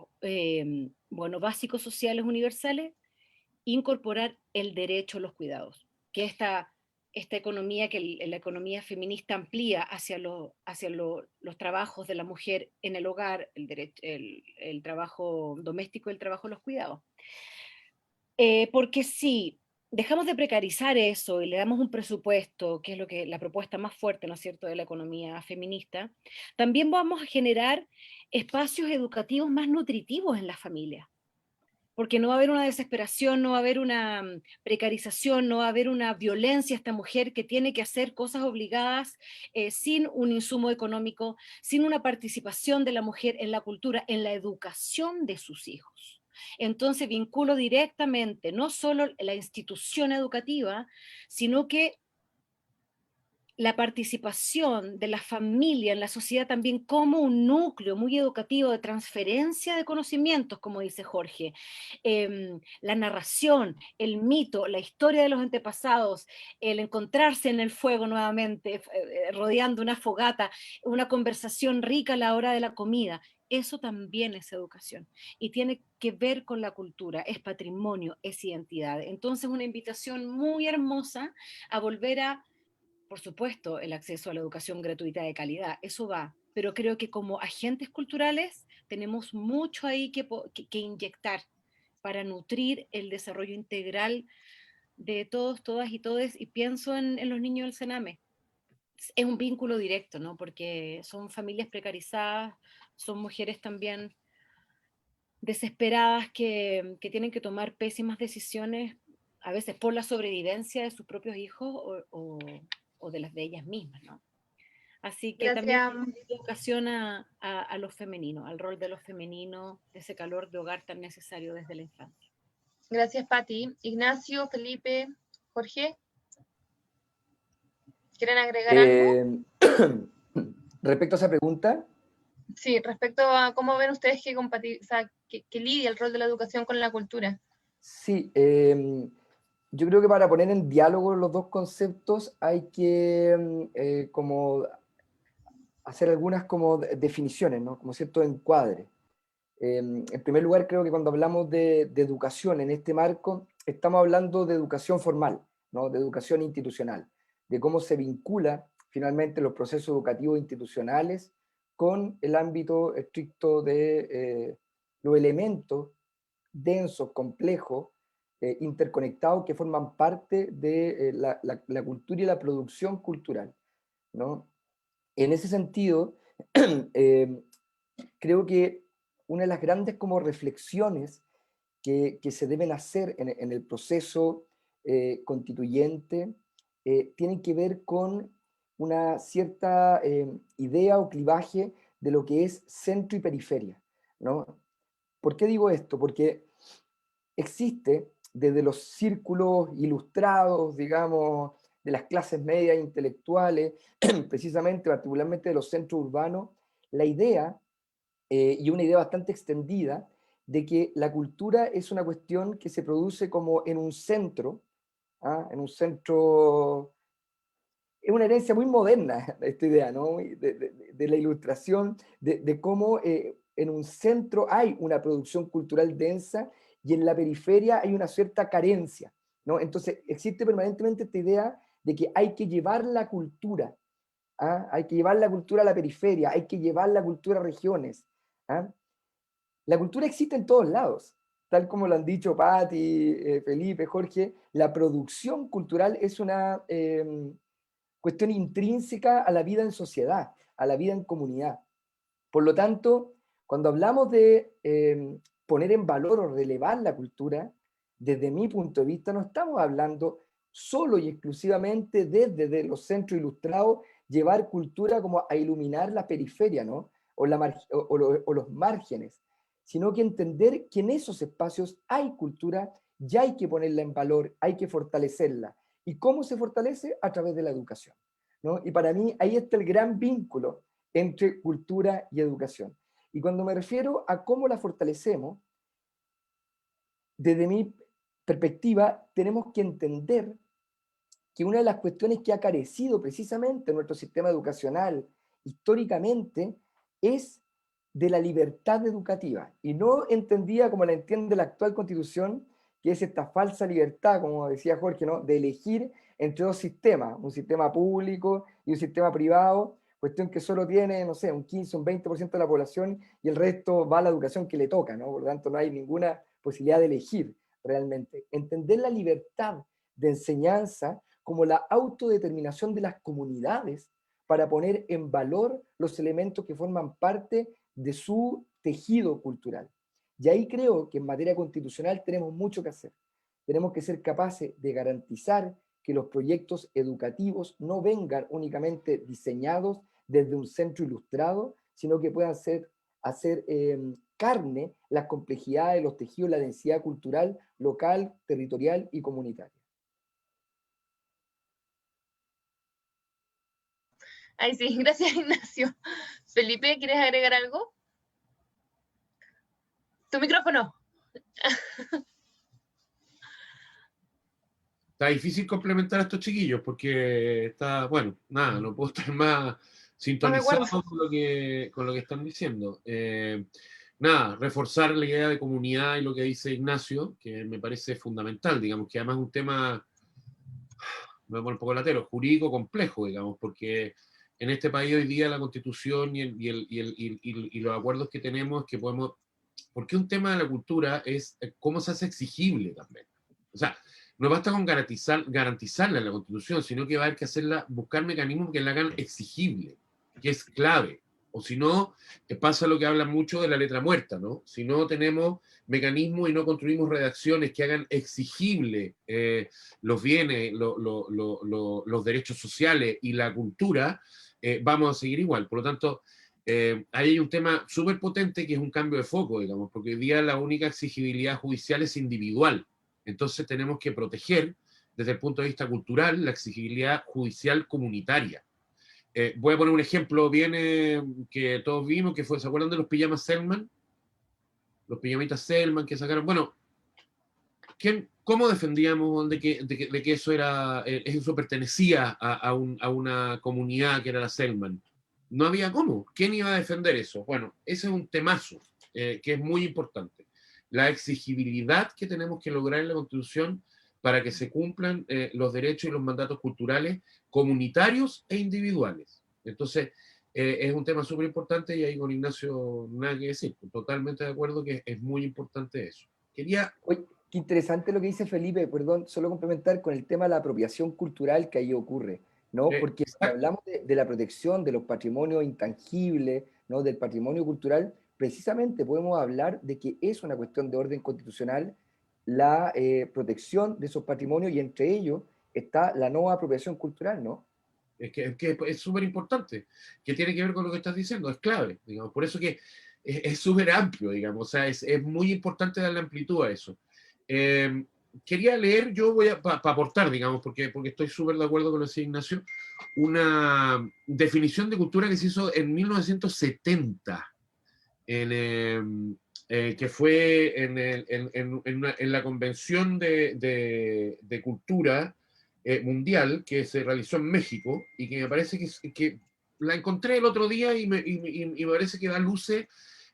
bueno, básicos sociales universales, incorporar el derecho a los cuidados, que esta economía la economía feminista amplía hacia los trabajos de la mujer en el hogar, el trabajo doméstico y el trabajo de los cuidados. Porque si dejamos de precarizar eso y le damos un presupuesto, que es la propuesta más fuerte, ¿no es cierto?, de la economía feminista, también vamos a generar espacios educativos más nutritivos en las familias. Porque no va a haber una desesperación, no va a haber una precarización, no va a haber una violencia a esta mujer que tiene que hacer cosas obligadas sin un insumo económico, sin una participación de la mujer en la cultura, en la educación de sus hijos. Entonces vinculo directamente no solo la institución educativa, sino que la participación de la familia en la sociedad también como un núcleo muy educativo de transferencia de conocimientos, como dice Jorge. La narración, el mito, la historia de los antepasados, el encontrarse en el fuego nuevamente, rodeando una fogata, una conversación rica a la hora de la comida. Eso también es educación y tiene que ver con la cultura, es patrimonio, es identidad. Entonces una invitación muy hermosa a volver a, por supuesto, el acceso a la educación gratuita de calidad, eso va, pero creo que como agentes culturales tenemos mucho ahí que inyectar para nutrir el desarrollo integral de todos, todas y todes, y pienso en los niños del Sename. Es un vínculo directo, ¿no? Porque son familias precarizadas, son mujeres también desesperadas que tienen que tomar pésimas decisiones, a veces por la sobrevivencia de sus propios hijos o de las de ellas mismas, ¿no? Así que también Gracias, educación a lo femenino, al rol de lo femenino, de ese calor de hogar tan necesario desde la infancia. gracias Pati. Ignacio, Felipe, Jorge, ¿quieren agregar algo? Respecto a esa pregunta, Sí, respecto a cómo ven ustedes o sea, que lidia el rol de la educación con la cultura. sí, yo creo que para poner en diálogo los dos conceptos hay que como hacer algunas como definiciones, ¿no? Como cierto encuadre. En primer lugar, creo que cuando hablamos de educación en este marco, estamos hablando de educación formal, ¿no? De educación institucional, de cómo se vincula finalmente los procesos educativos institucionales con el ámbito estricto de los elementos densos, complejos, interconectados que forman parte de la cultura y la producción cultural, ¿no? En ese sentido, creo que una de las grandes como reflexiones que se deben hacer en el proceso constituyente tienen que ver con una cierta idea o clivaje de lo que es centro y periferia, ¿no? ¿Por qué digo esto? Porque existe desde los círculos ilustrados, digamos, de las clases medias intelectuales, precisamente, particularmente de los centros urbanos, la idea, y una idea bastante extendida, de que la cultura es una cuestión que se produce como en un centro, ¿ah? En un centro, es una herencia muy moderna esta idea, ¿no? De la ilustración, de cómo en un centro hay una producción cultural densa y en la periferia hay una cierta carencia, ¿no? Entonces existe permanentemente esta idea de que hay que llevar la cultura, ¿ah? Hay que llevar la cultura a la periferia, hay que llevar la cultura a regiones, ¿ah? La cultura existe en todos lados, tal como lo han dicho Patti, Felipe, Jorge, la producción cultural es una cuestión intrínseca a la vida en sociedad, a la vida en comunidad. Por lo tanto, cuando hablamos de poner en valor o relevar la cultura, desde mi punto de vista no estamos hablando solo y exclusivamente desde los centros ilustrados, llevar cultura como a iluminar la periferia, ¿no? O los márgenes, sino que entender que en esos espacios hay cultura, ya hay que ponerla en valor, hay que fortalecerla. ¿Y cómo se fortalece? A través de la educación, ¿no? Y para mí ahí está el gran vínculo entre cultura y educación. Y cuando me refiero a cómo la fortalecemos, desde mi perspectiva, tenemos que entender que una de las cuestiones que ha carecido precisamente nuestro sistema educacional históricamente es de la libertad educativa, y no entendida como la entiende la actual Constitución, que es esta falsa libertad, como decía Jorge, ¿no? De elegir entre dos sistemas, un sistema público y un sistema privado, cuestión que solo tiene, no sé, un 15, un 20% de la población y el resto va a la educación que le toca, ¿no? Por lo tanto, no hay ninguna posibilidad de elegir realmente. Entender la libertad de enseñanza como la autodeterminación de las comunidades para poner en valor los elementos que forman parte de su tejido cultural. Y ahí creo que en materia constitucional tenemos mucho que hacer. Tenemos que ser capaces de garantizar que los proyectos educativos no vengan únicamente diseñados desde un centro ilustrado, sino que puedan hacer carne las complejidades de los tejidos, la densidad cultural, local, territorial y comunitaria. Ay, sí, gracias, Ignacio. Felipe, ¿quieres agregar algo? Tu micrófono. Está difícil complementar a estos chiquillos porque está, bueno, nada, no puedo estar más sintonizado con lo que están diciendo. Nada, reforzar la idea de comunidad y lo que dice Ignacio, que me parece fundamental, digamos, que además es un tema, me voy un poco latero, jurídico complejo, digamos, porque en este país hoy día la Constitución y los acuerdos que tenemos que podemos, porque un tema de la cultura es cómo se hace exigible también. O sea, no basta con garantizarla en la Constitución, sino que va a haber que hacerla, buscar mecanismos que la hagan exigible, que es clave. O si no, pasa lo que hablan mucho de la letra muerta, ¿no? Si no tenemos mecanismos y no construimos redacciones que hagan exigible los bienes, los derechos sociales y la cultura, vamos a seguir igual. Por lo tanto, ahí hay un tema súper potente que es un cambio de foco, digamos, porque hoy día la única exigibilidad judicial es individual. Entonces tenemos que proteger, desde el punto de vista cultural, la exigibilidad judicial comunitaria. Voy a poner un ejemplo bien que todos vimos, que fue, ¿se acuerdan de los pijamas Selman? Los pijamitas Selman que sacaron, bueno, ¿cómo defendíamos de que eso pertenecía a una comunidad que era la Selman? No había cómo. ¿Quién iba a defender eso? Bueno, ese es un temazo que es muy importante. La exigibilidad que tenemos que lograr en la Constitución para que se cumplan los derechos y los mandatos culturales comunitarios e individuales. Entonces, es un tema súper importante y ahí con Ignacio nada que decir. Totalmente de acuerdo que es muy importante eso. Oye, qué interesante lo que dice Felipe, perdón, solo complementar con el tema de la apropiación cultural que ahí ocurre, ¿no? Porque si hablamos de la protección de los patrimonios intangibles, ¿no? Del patrimonio cultural, precisamente podemos hablar de que es una cuestión de orden constitucional la protección de esos patrimonios y entre ellos está la no apropiación cultural, ¿no? Es que es súper importante, que tiene que ver con lo que estás diciendo, es clave, digamos, por eso que es súper amplio, digamos, o sea, es muy importante darle amplitud a eso. Quería leer, yo voy a, para aportar, digamos, porque estoy súper de acuerdo con lo que decía Ignacio, una definición de cultura que se hizo en 1970, que fue en la Convención de Cultura Mundial que se realizó en México y que me parece que la encontré el otro día y me parece que da luces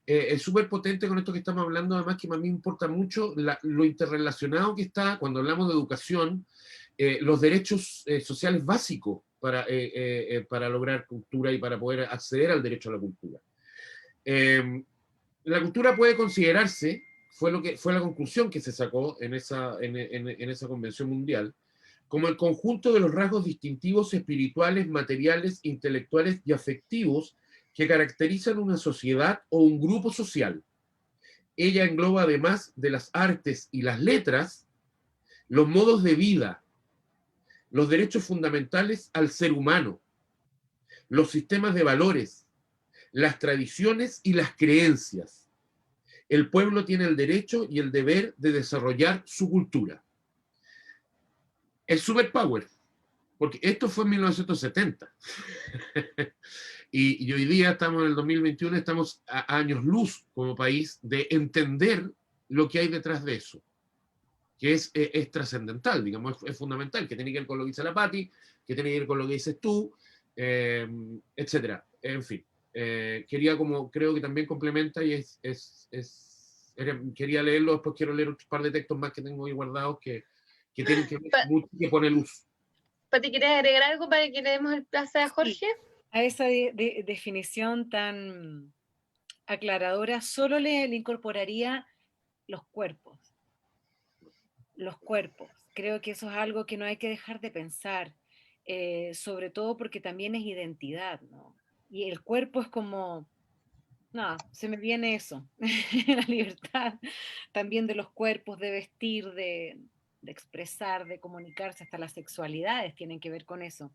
es súper potente con esto que estamos hablando, además que a mí me importa mucho lo interrelacionado que está cuando hablamos de educación, los derechos sociales básicos para lograr cultura y para poder acceder al derecho a la cultura. La cultura puede considerarse, fue la conclusión que se sacó en esa convención mundial, como el conjunto de los rasgos distintivos espirituales, materiales, intelectuales y afectivos que caracterizan una sociedad o un grupo social. Ella engloba, además de las artes y las letras, los modos de vida, los derechos fundamentales al ser humano, los sistemas de valores, las tradiciones y las creencias. El pueblo tiene el derecho y el deber de desarrollar su cultura. Es superpower, porque esto fue en 1970. y hoy día estamos en el 2021, estamos a años luz como país de entender lo que hay detrás de eso, que es trascendental, digamos, es fundamental, que tiene que ver con lo que dice la Pati, que tiene que ver con lo que dices tú, etcétera. En fin, creo que también complementa y quería leerlo, después quiero leer otro par de textos más que tengo ahí guardados que tienen que ver mucho, que pone luz. Pati, ¿quieres agregar algo para que le demos el plazo a Jorge? Sí. A esa definición tan aclaradora, solo le incorporaría los cuerpos. Los cuerpos. Creo que eso es algo que no hay que dejar de pensar, sobre todo porque también es identidad, ¿no? Y el cuerpo es como, no, se me viene eso, la libertad también de los cuerpos, de vestir, de expresar, de comunicarse, hasta las sexualidades tienen que ver con eso.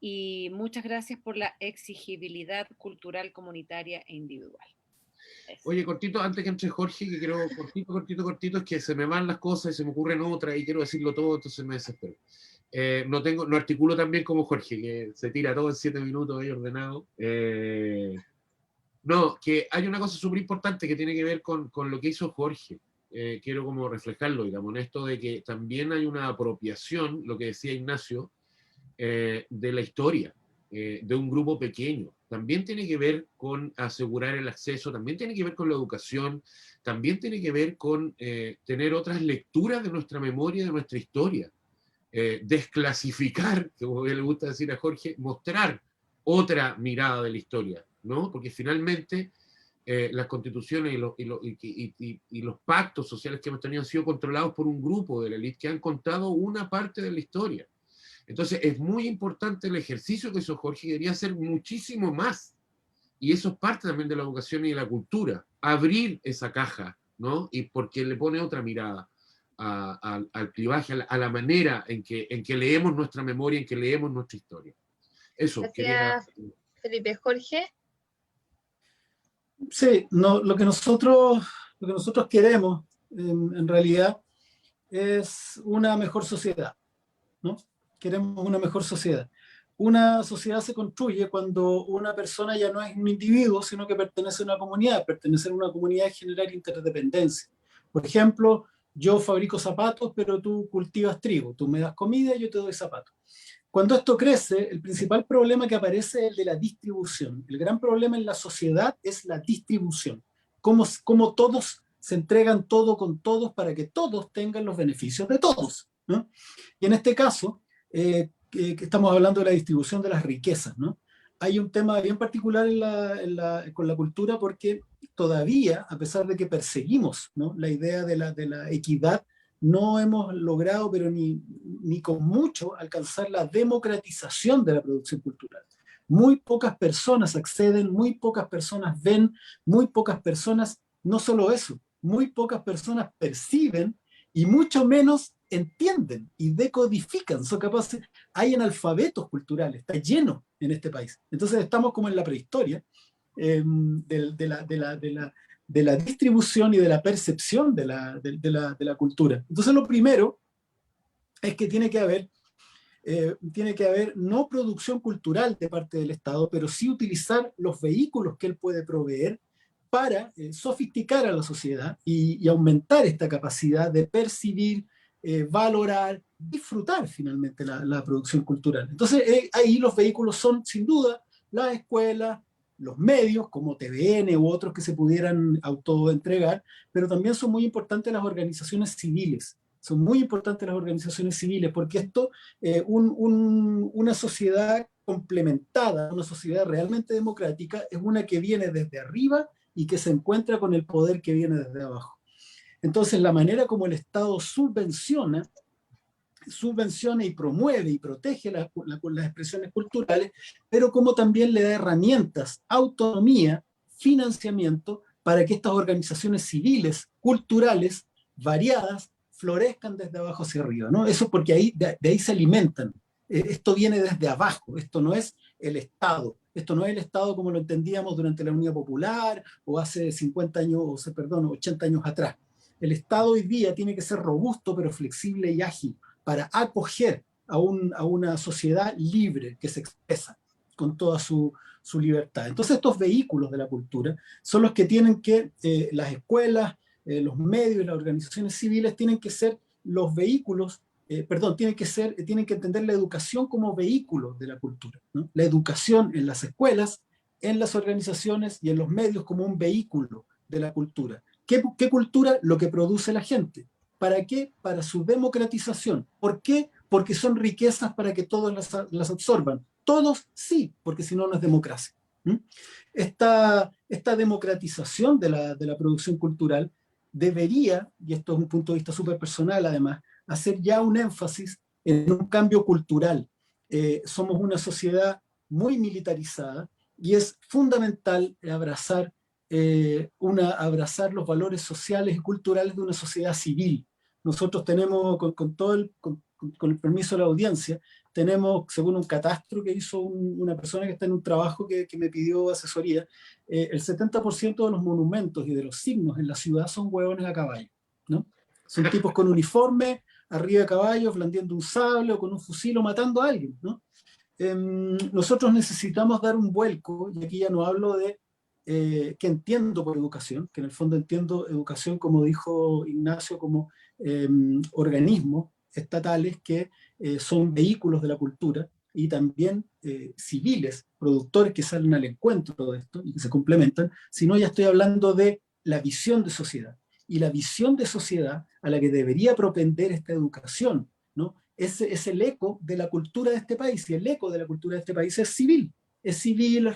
Y muchas gracias por la exigibilidad cultural, comunitaria e individual. Eso. Oye, cortito, antes que entre Jorge, que quiero, cortito, es que se me van las cosas y se me ocurren otras y quiero decirlo todo, entonces me desespero. No articulo tan bien como Jorge, que se tira todo en 7 minutos ahí ordenado. No, que hay una cosa súper importante que tiene que ver con lo que hizo Jorge. Quiero como reflejarlo, digamos, en esto de que también hay una apropiación, lo que decía Ignacio, de la historia, de un grupo pequeño. También tiene que ver con asegurar el acceso, también tiene que ver con la educación, también tiene que ver con tener otras lecturas de nuestra memoria, de nuestra historia. Desclasificar, como le gusta decir a Jorge, mostrar otra mirada de la historia, ¿no? Porque finalmente las constituciones y los pactos sociales que hemos tenido han sido controlados por un grupo de la élite que han contado una parte de la historia. Entonces es muy importante el ejercicio que hizo Jorge, que debería hacer muchísimo más. Y eso es parte también de la educación y de la cultura. Abrir esa caja, ¿no? Y porque le pone otra mirada al clivaje, a la manera en que leemos nuestra memoria, en que leemos nuestra historia. Eso. Gracias, Felipe. Jorge. Sí, no, lo que nosotros queremos en realidad es una mejor sociedad, ¿no? Queremos una mejor sociedad. Una sociedad se construye cuando una persona ya no es un individuo, sino que pertenece a una comunidad. Pertenecer a una comunidad es generar interdependencia. Por ejemplo, yo fabrico zapatos, pero tú cultivas trigo. Tú me das comida y yo te doy zapatos. Cuando esto crece, el principal problema que aparece es el de la distribución. El gran problema en la sociedad es la distribución. Cómo todos se entregan todo con todos para que todos tengan los beneficios de todos, ¿no? Y en este caso, que estamos hablando de la distribución de las riquezas, ¿no? Hay un tema bien particular con la cultura porque todavía, a pesar de que perseguimos, ¿no?, la idea de la equidad, no hemos logrado, pero ni con mucho, alcanzar la democratización de la producción cultural. Muy pocas personas acceden, muy pocas personas ven, muy pocas personas, no solo eso, muy pocas personas perciben y mucho menos entienden y decodifican, son capaces. Hay analfabetos culturales, está lleno en este país. Entonces estamos como en la prehistoria de la distribución y de la percepción de la cultura. Entonces lo primero es que tiene que haber no producción cultural de parte del Estado, pero sí utilizar los vehículos que él puede proveer para sofisticar a la sociedad y aumentar esta capacidad de percibir, valorar, disfrutar finalmente la producción cultural. Entonces ahí los vehículos son sin duda las escuelas, los medios como TVN u otros que se pudieran autoentregar, pero también son muy importantes las organizaciones civiles. Son muy importantes las organizaciones civiles porque esto, una sociedad complementada, una sociedad realmente democrática, es una que viene desde arriba y que se encuentra con el poder que viene desde abajo. Entonces, la manera como el Estado subvenciona y promueve y protege las expresiones culturales, pero como también le da herramientas, autonomía, financiamiento, para que estas organizaciones civiles, culturales, variadas, florezcan desde abajo hacia arriba, ¿no? Eso porque de ahí se alimentan. Esto viene desde abajo, esto no es el Estado. Esto no es el Estado como lo entendíamos durante la Unidad Popular o hace 80 años atrás. El Estado hoy día tiene que ser robusto, pero flexible y ágil para acoger a una sociedad libre que se expresa con toda su libertad. Entonces estos vehículos de la cultura son los que tienen que, las escuelas, los medios y las organizaciones civiles tienen que ser los vehículos, tienen que entender la educación como vehículo de la cultura, ¿no? La educación en las escuelas, en las organizaciones y en los medios como un vehículo de la cultura. ¿Qué cultura? Lo que produce la gente. ¿Para qué? Para su democratización. ¿Por qué? porque son riquezas para que todos las absorban. Todos sí, porque si no, no es democracia. Esta democratización de la producción cultural debería, y esto es un punto de vista súper personal además, hacer ya un énfasis en un cambio cultural. Somos una sociedad muy militarizada y es fundamental abrazar los valores sociales y culturales de una sociedad civil. Nosotros tenemos, con el permiso de la audiencia, tenemos, según un catastro que hizo una persona que está en un trabajo que me pidió asesoría, el 70% de los monumentos y de los signos en la ciudad son hueones a caballo, ¿no? Son tipos con uniforme, arriba de caballos, blandiendo un sable o con un fusil o matando a alguien, ¿no? Nosotros necesitamos dar un vuelco, y aquí ya no hablo de que entiendo por educación, que en el fondo entiendo educación, como dijo Ignacio, como organismos estatales que son vehículos de la cultura y también civiles, productores que salen al encuentro de esto y que se complementan, sino ya estoy hablando de la visión de sociedad. Y la visión de sociedad a la que debería propender esta educación, ¿no? Es el eco de la cultura de este país, y el eco de la cultura de este país es civil, es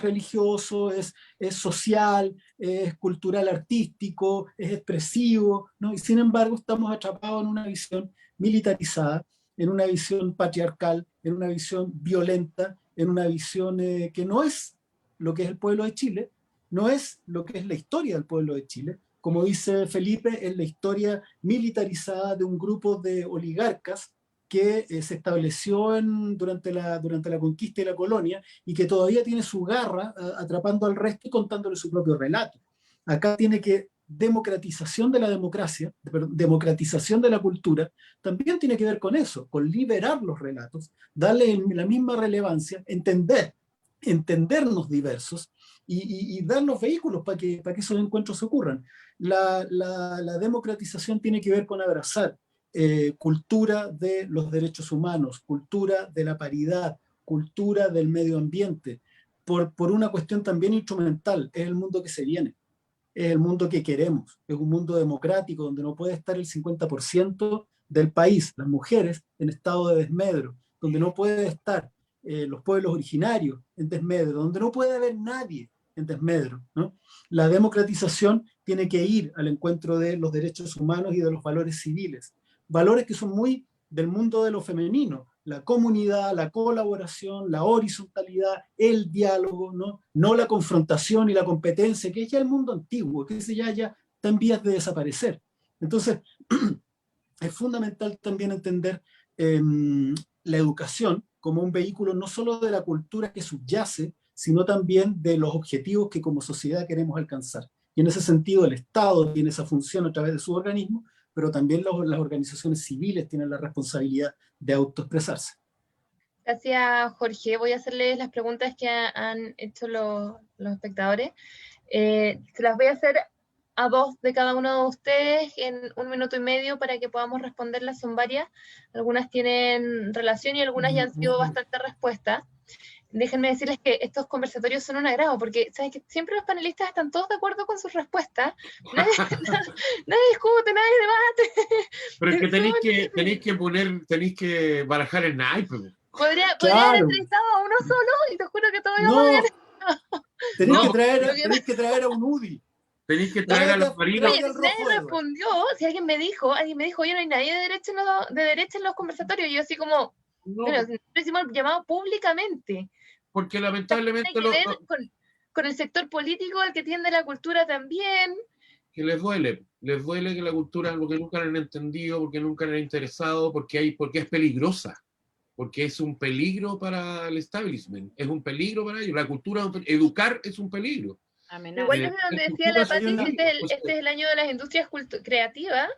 religioso, es social, es cultural artístico, es expresivo, ¿no? Y sin embargo estamos atrapados en una visión militarizada, en una visión patriarcal, en una visión violenta, en una visión que no es lo que es el pueblo de Chile, no es lo que es la historia del pueblo de Chile. Como dice Felipe, es la historia militarizada de un grupo de oligarcas que se estableció durante la conquista y la colonia, y que todavía tiene su garra atrapando al resto y contándole su propio relato. Acá tiene que democratización de la democracia, democratización de la cultura, también tiene que ver con eso, con liberar los relatos, darle la misma relevancia, entendernos diversos y dar los vehículos para que esos encuentros ocurran. La democratización tiene que ver con abrazar cultura de los derechos humanos, cultura de la paridad, cultura del medio ambiente, por una cuestión también instrumental. Es el mundo que se viene, es el mundo que queremos, es un mundo democrático donde no puede estar el 50% del país, las mujeres, en estado de desmedro, donde no puede estar los pueblos originarios en desmedro, donde no puede haber nadie en desmedro, ¿no? La democratización tiene que ir al encuentro de los derechos humanos y de los valores civiles, valores que son muy del mundo de lo femenino, la comunidad, la colaboración, la horizontalidad, el diálogo, no la confrontación y la competencia, que es ya el mundo antiguo, que ese ya está en vías de desaparecer. Entonces, es fundamental también entender la educación como un vehículo no solo de la cultura que subyace, sino también de los objetivos que como sociedad queremos alcanzar. Y en ese sentido el Estado tiene esa función a través de sus organismos, pero también las organizaciones civiles tienen la responsabilidad de autoexpresarse. Gracias, Jorge. Voy a hacerles las preguntas que han hecho los espectadores. Se las voy a hacer a dos de cada uno de ustedes en 1 minuto y medio para que podamos responderlas. Son varias. Algunas tienen relación y algunas ya han sido bastante respuestas. Déjenme decirles que estos conversatorios son un agrado, porque ¿sabes que siempre los panelistas están todos de acuerdo con sus respuestas? Nadie discute, nadie debate. Pero es que tenéis que barajar el naipe. Podría Claro. haber entrevistado a uno solo y te juro que todo iba No, muy bien. Tenéis que traer a un UDI. Tenéis que traer a los marinos. Oye, nadie respondió. Si alguien me dijo, oye, no hay nadie de derecha en los conversatorios. Y yo así como, No, bueno, hicimos el llamado públicamente. porque lamentablemente Tiene que ver con el sector político, el que tiende la cultura también. que les duele que la cultura, porque nunca la han entendido, porque nunca la han interesado, porque es peligrosa, porque es un peligro para el establishment, es un peligro para ellos, la cultura, educar es un peligro. Igual desde donde decía la Pati, este es el año de las industrias creativas,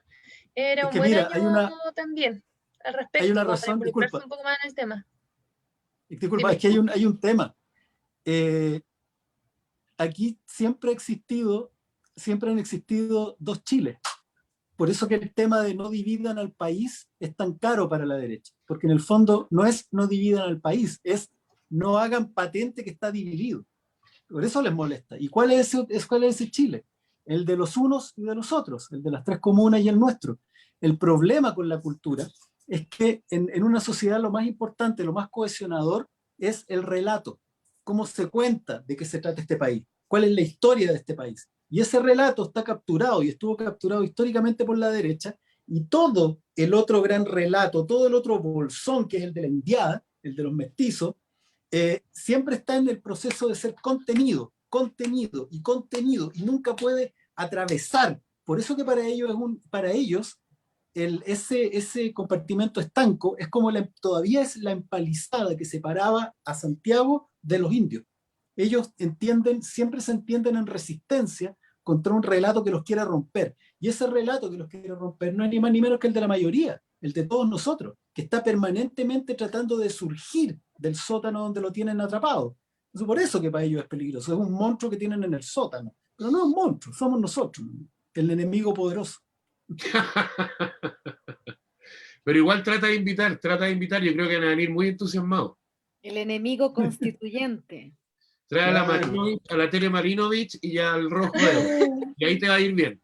era un buen año también al respecto. Hay una razón, disculpa. Un poco más en el tema. Disculpa, es que hay un tema. Aquí siempre han existido dos Chiles. Por eso que el tema de no dividan al país es tan caro para la derecha. Porque en el fondo no es no dividan al país, es no hagan patente que está dividido. Por eso les molesta. ¿Y cuál es ese Chile? El de los unos y de los otros, el de las 3 comunas y el nuestro. El problema con la cultura es que en una sociedad lo más importante, lo más cohesionador es el relato, cómo se cuenta de qué se trata este país, cuál es la historia de este país. Y ese relato está capturado y estuvo capturado históricamente por la derecha, y todo el otro gran relato, todo el otro bolsón, que es el de la indiada, el de los mestizos, siempre está en el proceso de ser contenido, contenido y contenido, y nunca puede atravesar. Por eso que para ellos ese compartimento estanco es como todavía es la empalizada que separaba a Santiago de los indios. Ellos siempre se entienden en resistencia contra un relato que los quiere romper. Y ese relato que los quiere romper no es ni más ni menos que el de la mayoría, el de todos nosotros, que está permanentemente tratando de surgir del sótano donde lo tienen atrapado. Entonces, por eso que para ellos es peligroso. Es un monstruo que tienen en el sótano. Pero no es un monstruo, somos nosotros, el enemigo poderoso. Pero igual trata de invitar, yo creo que van a venir muy entusiasmados. El enemigo constituyente. Trae a la Tere Marinovich y al Rojo Edo, y ahí te va a ir bien.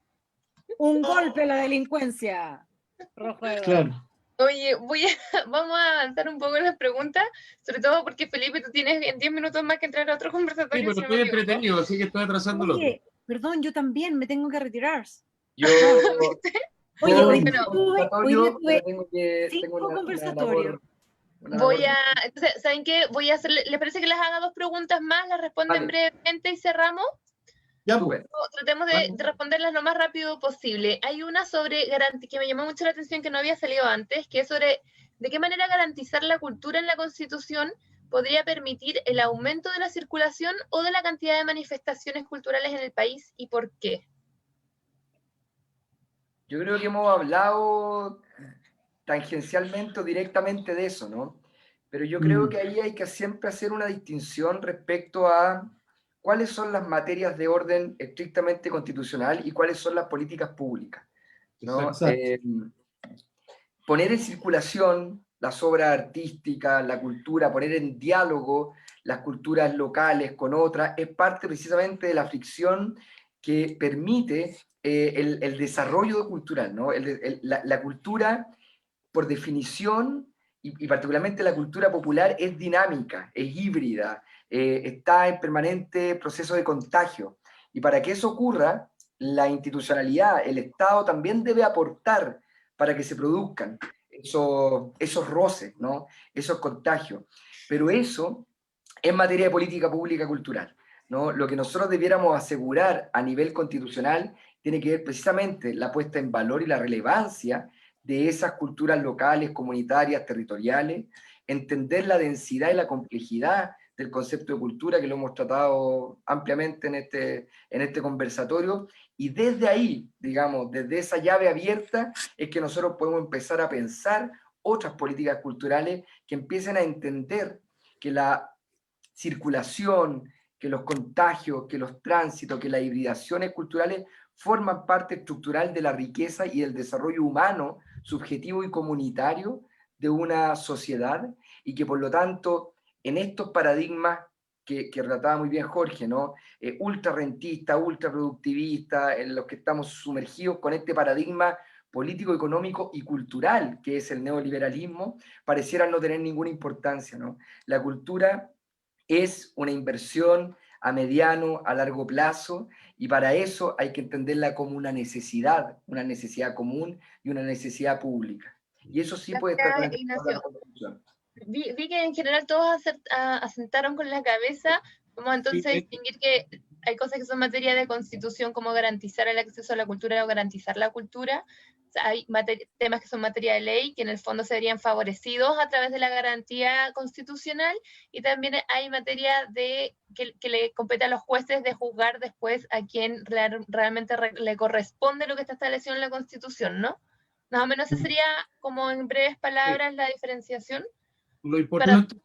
Un golpe a la delincuencia, Rojo Edo. Claro. Oye, vamos a avanzar un poco en las preguntas, sobre todo porque, Felipe, tú tienes en 10 minutos más que entrar a otro conversatorio. Sí, pero estoy entretenido, así que estoy atrasándolo. Oye, perdón, yo también me tengo que retirar. Yo, Oye, hoy día tuve tengo 5 una conversatorios. Entonces, ¿saben qué? Voy a hacer, ¿les parece que les haga 2 preguntas más? Las responden brevemente y cerramos. Ya, pues. Tratemos de responderlas lo más rápido posible. Hay una sobre que me llamó mucho la atención, que no había salido antes, que es sobre de qué manera garantizar la cultura en la Constitución podría permitir el aumento de la circulación o de la cantidad de manifestaciones culturales en el país, y por qué. Yo creo que hemos hablado tangencialmente o directamente de eso, ¿no? Pero yo creo que ahí hay que siempre hacer una distinción respecto a cuáles son las materias de orden estrictamente constitucional y cuáles son las políticas públicas, ¿no? Poner en circulación las obras artísticas, la cultura, poner en diálogo las culturas locales con otras, es parte precisamente de la fricción que permite el desarrollo cultural, ¿no? La cultura, por definición, y particularmente la cultura popular, es dinámica, es híbrida, está en permanente proceso de contagio. Y para que eso ocurra, la institucionalidad, el Estado también debe aportar para que se produzcan esos roces, ¿no? Esos contagios. Pero eso es materia de política pública cultural, ¿no? Lo que nosotros debiéramos asegurar a nivel constitucional tiene que ver precisamente la puesta en valor y la relevancia de esas culturas locales, comunitarias, territoriales, entender la densidad y la complejidad del concepto de cultura, que lo hemos tratado ampliamente en este conversatorio, y desde ahí, digamos, desde esa llave abierta, es que nosotros podemos empezar a pensar otras políticas culturales que empiecen a entender que la circulación, que los contagios, que los tránsitos, que las hibridaciones culturales forman parte estructural de la riqueza y del desarrollo humano, subjetivo y comunitario de una sociedad, y que por lo tanto en estos paradigmas que relataba muy bien Jorge, ¿no? Ultra rentista, ultra productivista, en los que estamos sumergidos con este paradigma político, económico y cultural que es el neoliberalismo, parecieran no tener ninguna importancia, ¿no? La cultura es una inversión a mediano, a largo plazo, y para eso hay que entenderla como una necesidad común y una necesidad pública. Y eso sí puede estar en la Constitución. Vi que en general todos asentaron con la cabeza. Vamos entonces a distinguir que hay cosas que son materia de Constitución, como garantizar el acceso a la cultura o garantizar la cultura. O sea, hay temas que son materia de ley, que en el fondo serían favorecidos a través de la garantía constitucional, y también hay materia que le compete a los jueces de juzgar después a quien realmente le corresponde lo que está establecido en la Constitución, ¿no? Más o menos esa sería, como en breves palabras, la diferenciación. Lo importante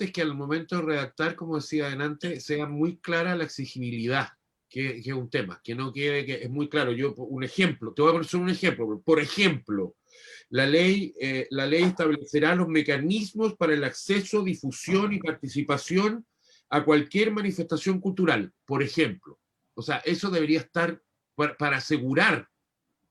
es que al momento de redactar, como decía adelante, sea muy clara la exigibilidad, que es un tema, que no quede que es muy claro. Yo, un ejemplo, te voy a poner un ejemplo. Por ejemplo, la ley establecerá los mecanismos para el acceso, difusión y participación a cualquier manifestación cultural, por ejemplo. O sea, eso debería estar para asegurar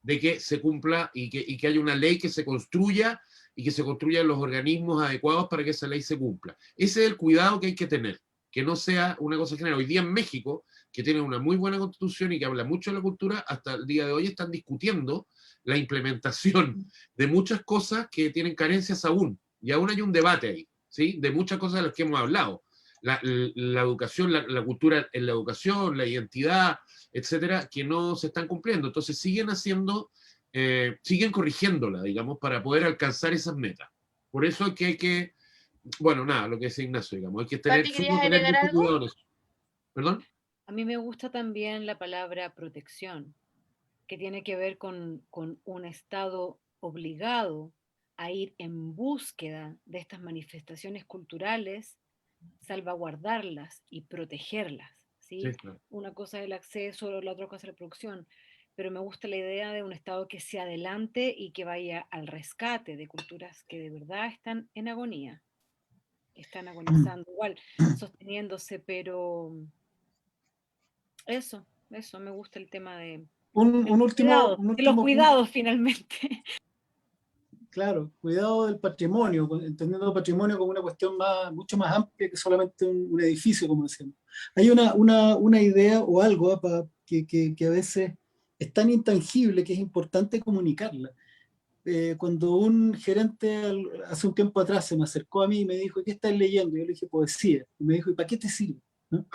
de que se cumpla y que haya una ley que se construya y que se construyan los organismos adecuados para que esa ley se cumpla. Ese es el cuidado que hay que tener, que no sea una cosa general. Hoy día en México, que tiene una muy buena constitución y que habla mucho de la cultura, hasta el día de hoy están discutiendo la implementación de muchas cosas que tienen carencias aún, y aún hay un debate ahí, ¿sí? De muchas cosas de las que hemos hablado. La educación, la cultura en la educación, la identidad, etcétera, que no se están cumpliendo. Entonces siguen haciendo, siguen corrigiéndola, digamos, para poder alcanzar esas metas. Por eso es que hay que, bueno, nada, lo que dice Ignacio, digamos, hay que tener, Pati, ¿querías tener agregar mucho algo? cuidado en eso. ¿Perdón? A mí me gusta también la palabra protección, que tiene que ver con un Estado obligado a ir en búsqueda de estas manifestaciones culturales, salvaguardarlas y protegerlas, Sí, ¿sí? claro. Una cosa es el acceso, la otra cosa es la producción, pero me gusta la idea de un Estado que se adelante y que vaya al rescate de culturas que de verdad están en agonía, están agonizando, igual, sosteniéndose, pero eso, me gusta el tema Un de los último punto, cuidados finalmente. claro, cuidado del patrimonio, entendiendo el patrimonio como una cuestión mucho más amplia que solamente un edificio, como decíamos. Hay una idea o algo que a veces es tan intangible que es importante comunicarla. Cuando un gerente hace un tiempo atrás se me acercó a mí y me dijo, ¿qué estás leyendo? Yo le dije, poesía. Y me dijo, ¿y para qué te sirve? ¿No?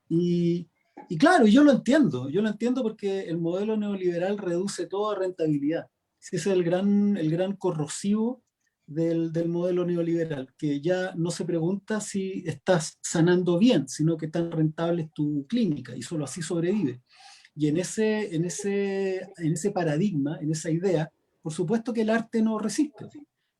Y, y claro, yo lo entiendo porque el modelo neoliberal reduce todo a rentabilidad. Ese es el gran corrosivo del modelo neoliberal, que ya no se pregunta si estás sanando bien, sino que tan rentable es tu clínica y solo así sobrevive. Y en ese paradigma, en esa idea, por supuesto que el arte no resiste.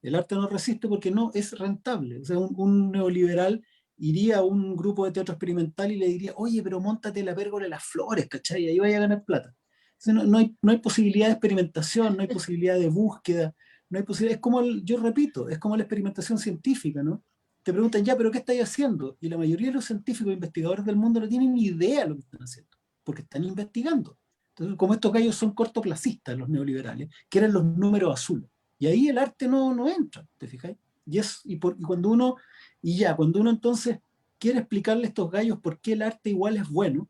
El arte no resiste porque no es rentable. O sea, un neoliberal iría a un grupo de teatro experimental y le diría, oye, pero móntate la pérgola de las flores, ¿cachai? Y ahí vaya a ganar plata. Entonces, no hay posibilidad de experimentación, no hay posibilidad de búsqueda, no hay posibilidad, es como, yo repito, es como la experimentación científica, ¿no? Te preguntan, ya, pero ¿qué estáis haciendo? Y la mayoría de los científicos e investigadores del mundo no tienen ni idea de lo que están haciendo, porque están investigando. Entonces, como estos gallos son cortoplacistas, los neoliberales, quieren los números azules. Y ahí el arte no entra, ¿te fijáis? Cuando uno entonces quiere explicarle a estos gallos por qué el arte igual es bueno,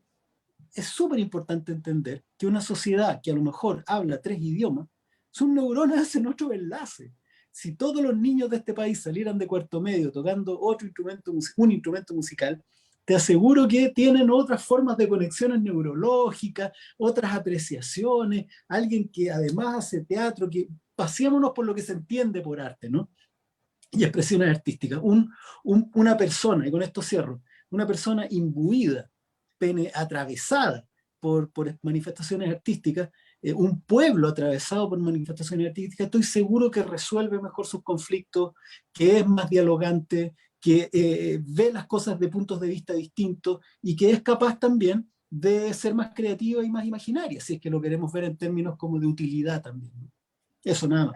es súper importante entender que una sociedad que a lo mejor habla 3 idiomas, sus neuronas hacen otro enlace. Si todos los niños de este país salieran de cuarto medio tocando un instrumento musical, te aseguro que tienen otras formas de conexiones neurológicas, otras apreciaciones, alguien que además hace teatro, que paseémonos por lo que se entiende por arte, ¿no? Y expresiones artísticas. Una persona, y con esto cierro, una persona imbuida, atravesada por manifestaciones artísticas, un pueblo atravesado por manifestaciones artísticas, estoy seguro que resuelve mejor sus conflictos, que es más dialogante, que ve las cosas de puntos de vista distintos y que es capaz también de ser más creativa y más imaginaria, si es que lo queremos ver en términos como de utilidad también. Eso nada más.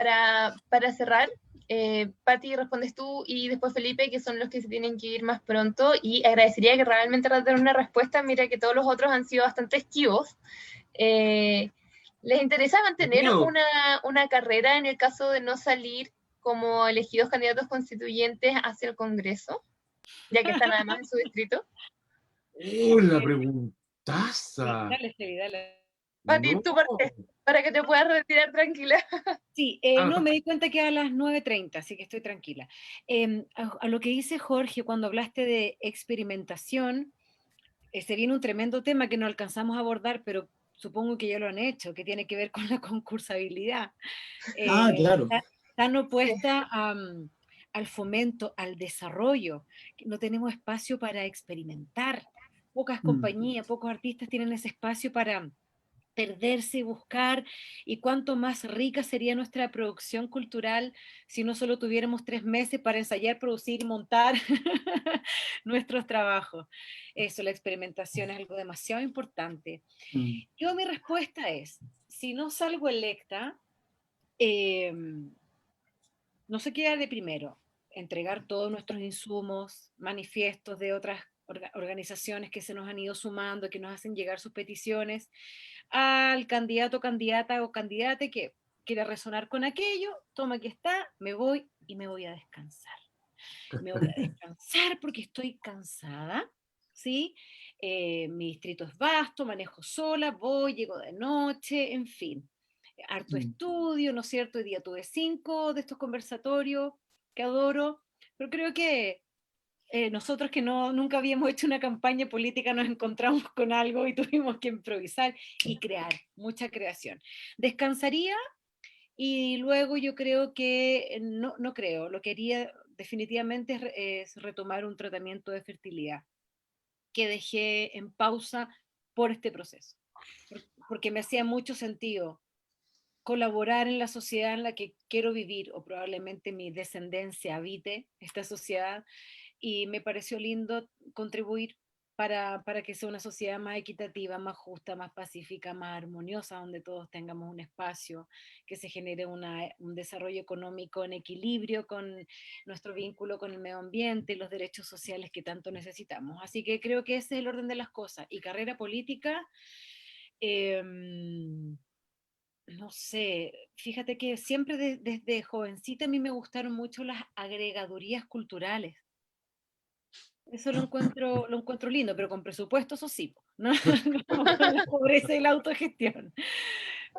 Para cerrar, Pati, respondes tú y después Felipe, que son los que se tienen que ir más pronto, y agradecería que realmente den una respuesta. Mira que todos los otros han sido bastante esquivos. ¿Les interesa mantener una carrera en el caso de no salir como elegidos candidatos constituyentes hacia el Congreso, ya que están además en su distrito? La preguntaza. Dale, Feli, dale. Pati, No. tú para que te puedas retirar tranquila. Sí, no, me di cuenta que a las 9:30, así que estoy tranquila. A lo que dice Jorge, cuando hablaste de experimentación, se viene un tremendo tema que no alcanzamos a abordar, pero supongo que ya lo han hecho, que tiene que ver con la concursabilidad. Claro. Tan opuesta al fomento, al desarrollo, que no tenemos espacio para experimentar. Pocas compañías, pocos artistas tienen ese espacio para perderse y buscar, y cuánto más rica sería nuestra producción cultural si no solo tuviéramos 3 meses para ensayar, producir y montar nuestros trabajos. Eso, la experimentación es algo demasiado importante. Yo mi respuesta es, si no salgo electa, no se queda de primero, entregar todos nuestros insumos, manifiestos de otras organizaciones que se nos han ido sumando, que nos hacen llegar sus peticiones, al candidato, candidata o candidate que quiera resonar con aquello, toma, aquí está, me voy y me voy a descansar. Me voy a descansar porque estoy cansada, ¿sí? Mi distrito es vasto, manejo sola, voy, llego de noche, en fin. Harto estudio, ¿no es cierto? Hoy día tuve 5 de estos conversatorios que adoro, pero creo que nosotros que nunca habíamos hecho una campaña política nos encontramos con algo y tuvimos que improvisar y crear, mucha creación. Descansaría y luego yo creo que, no creo, lo que haría definitivamente es retomar un tratamiento de fertilidad que dejé en pausa por este proceso, porque me hacía mucho sentido colaborar en la sociedad en la que quiero vivir o probablemente mi descendencia habite esta sociedad y me pareció lindo contribuir para que sea una sociedad más equitativa, más justa, más pacífica, más armoniosa, donde todos tengamos un espacio, que se genere un desarrollo económico en equilibrio con nuestro vínculo con el medio ambiente y los derechos sociales que tanto necesitamos. Así que creo que ese es el orden de las cosas. Y carrera política, no sé, fíjate que siempre desde jovencita a mí me gustaron mucho las agregadurías culturales. Eso lo encuentro lindo, pero con presupuesto, eso sí, ¿no? No con la pobreza y la autogestión.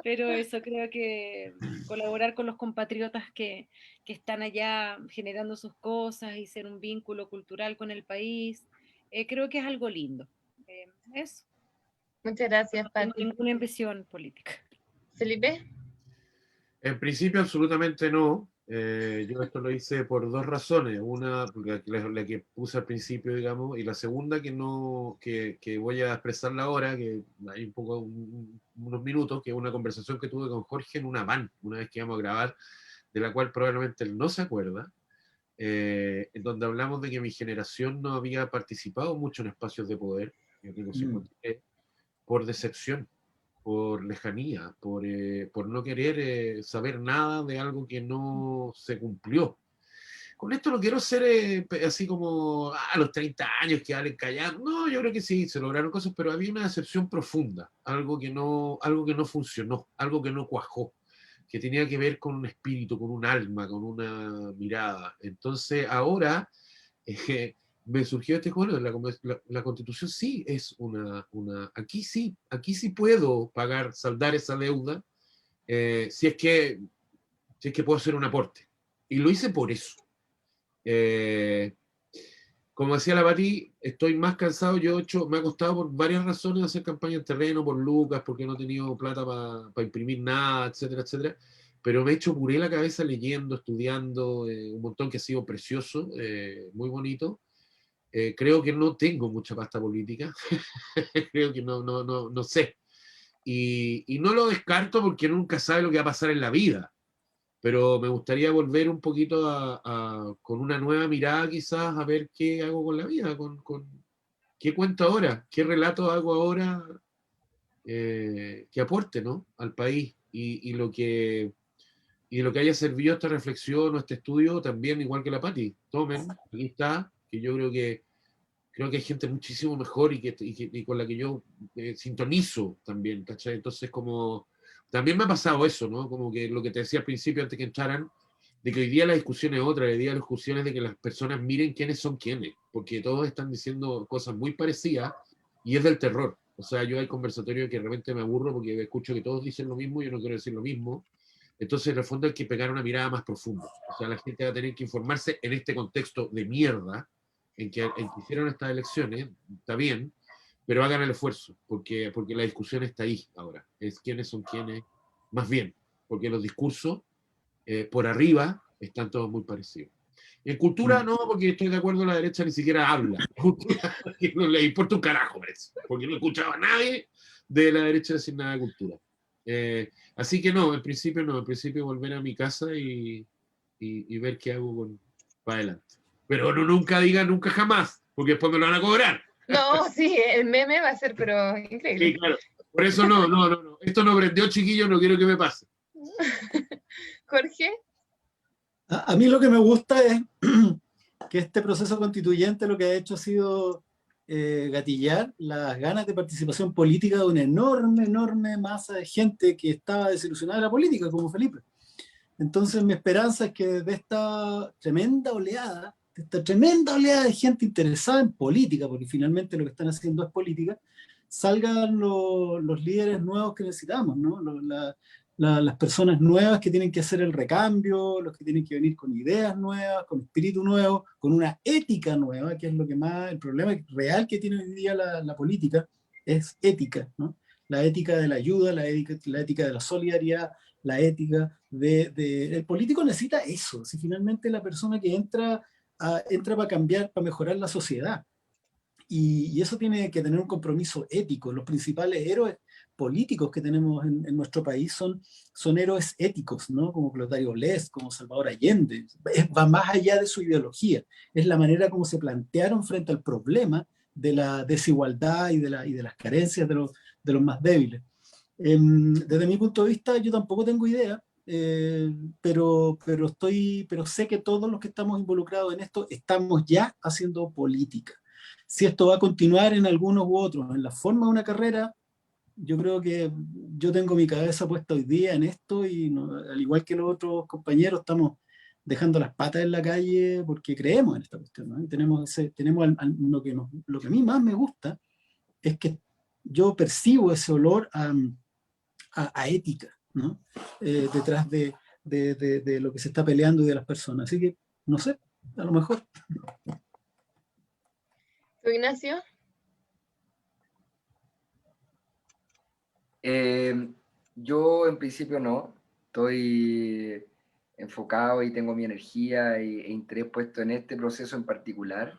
Pero eso creo que colaborar con los compatriotas que están allá generando sus cosas y ser un vínculo cultural con el país, creo que es algo lindo. Eso, Muchas gracias, no tengo Pati. ninguna ambición política. Felipe. En principio, absolutamente no. Yo esto lo hice por 2 razones. Una, la que puse al principio, digamos, y la segunda que no, que voy a expresarla ahora, que hay un poco, unos minutos, que es una conversación que tuve con Jorge en una van, una vez que íbamos a grabar, de la cual probablemente él no se acuerda, en donde hablamos de que mi generación no había participado mucho en espacios de poder, yo tengo 53, por decepción, por lejanía, por no querer saber nada de algo que no se cumplió. Con esto no quiero ser así como a los 30 años que hablen callando. No, yo creo que sí, se lograron cosas, pero había una decepción profunda, algo que no funcionó, algo que no cuajó, que tenía que ver con un espíritu, con un alma, con una mirada. Entonces ahora me surgió este juego, la Constitución sí es aquí sí puedo pagar, saldar esa deuda, si es que puedo hacer un aporte. Y lo hice por eso. Como decía la Pati, estoy más cansado, me ha costado por varias razones hacer campaña en terreno, por lucas, porque no he tenido plata para imprimir nada, etcétera, etcétera, pero me he hecho puré la cabeza leyendo, estudiando, un montón que ha sido precioso, muy bonito. Creo que no tengo mucha pasta política, creo que no sé. Y no lo descarto porque nunca sabe lo que va a pasar en la vida, pero me gustaría volver un poquito con una nueva mirada quizás a ver qué hago con la vida, qué cuento ahora, qué relato hago ahora que aporte, ¿no?, al país y lo que haya servido esta reflexión o este estudio también, igual que la Pati. Tomen, aquí está, que yo creo que hay gente muchísimo mejor y con la que yo sintonizo también, ¿cachai? Entonces, como también me ha pasado eso, ¿no? Como que lo que te decía al principio, antes que entraran, de que hoy día la discusión es otra, hoy día la discusión es de que las personas miren quiénes son quiénes, porque todos están diciendo cosas muy parecidas y es del terror. O sea, yo hay conversatorios que de repente me aburro porque escucho que todos dicen lo mismo y yo no quiero decir lo mismo. Entonces, en el fondo hay que pegar una mirada más profunda. O sea, la gente va a tener que informarse en este contexto de mierda en que hicieron estas elecciones, está bien, pero hagan el esfuerzo, porque la discusión está ahí ahora. Es quiénes son quiénes, más bien, porque los discursos por arriba están todos muy parecidos. En cultura no, porque estoy de acuerdo, la derecha ni siquiera habla. No le importa un carajo, parece, porque no escuchaba a nadie de la derecha decir nada de cultura. Así que no, en principio volver a mi casa y ver qué hago para adelante. Pero no nunca diga nunca jamás, porque después me lo van a cobrar. No, sí, el meme va a ser, pero increíble. Sí, claro. Por eso no. Esto no prendió, chiquillo, no quiero que me pase. Jorge. A mí lo que me gusta es que este proceso constituyente lo que ha hecho ha sido gatillar las ganas de participación política de una enorme masa de gente que estaba desilusionada de la política, como Felipe. Entonces mi esperanza es que de esta tremenda oleada de gente interesada en política, porque finalmente lo que están haciendo es política, salgan los líderes nuevos que necesitamos, ¿no? Las personas nuevas que tienen que hacer el recambio, los que tienen que venir con ideas nuevas, con espíritu nuevo, con una ética nueva, que es lo que más, el problema real que tiene hoy día la política es ética, ¿no? La ética de la ayuda, la ética de la solidaridad, la ética el político necesita eso, si finalmente la persona que entra para cambiar, para mejorar la sociedad. Y eso tiene que tener un compromiso ético. Los principales héroes políticos que tenemos en nuestro país son héroes éticos, ¿no? Como Clotario Blest, como Salvador Allende. Va más allá de su ideología. Es la manera como se plantearon frente al problema de la desigualdad y de las carencias de los más débiles. Desde mi punto de vista, yo tampoco tengo idea, pero sé que todos los que estamos involucrados en esto estamos ya haciendo política. Si esto va a continuar en algunos u otros, en la forma de una carrera, yo creo que yo tengo mi cabeza puesta hoy día en esto y al igual que los otros compañeros estamos dejando las patas en la calle porque creemos en esta cuestión, ¿no? Y tenemos lo que a mí más me gusta es que yo percibo ese olor a ética, ¿no? Detrás de lo que se está peleando y de las personas. Así que, no sé, a lo mejor. ¿Tú, Ignacio? Yo en principio no, estoy enfocado y tengo mi energía e interés puesto en este proceso en particular.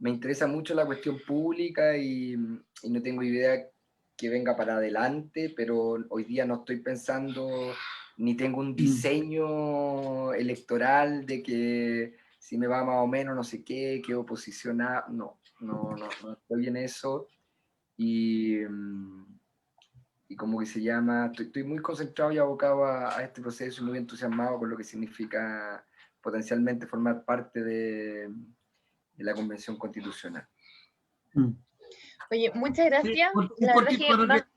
Me interesa mucho la cuestión pública y no tengo idea que venga para adelante, pero hoy día no estoy pensando ni tengo un diseño electoral de que si me va más o menos no sé qué oposición no estoy en eso y como que se llama, estoy muy concentrado y abocado a este proceso, muy entusiasmado con lo que significa potencialmente formar parte de la Convención Constitucional. Oye, muchas gracias.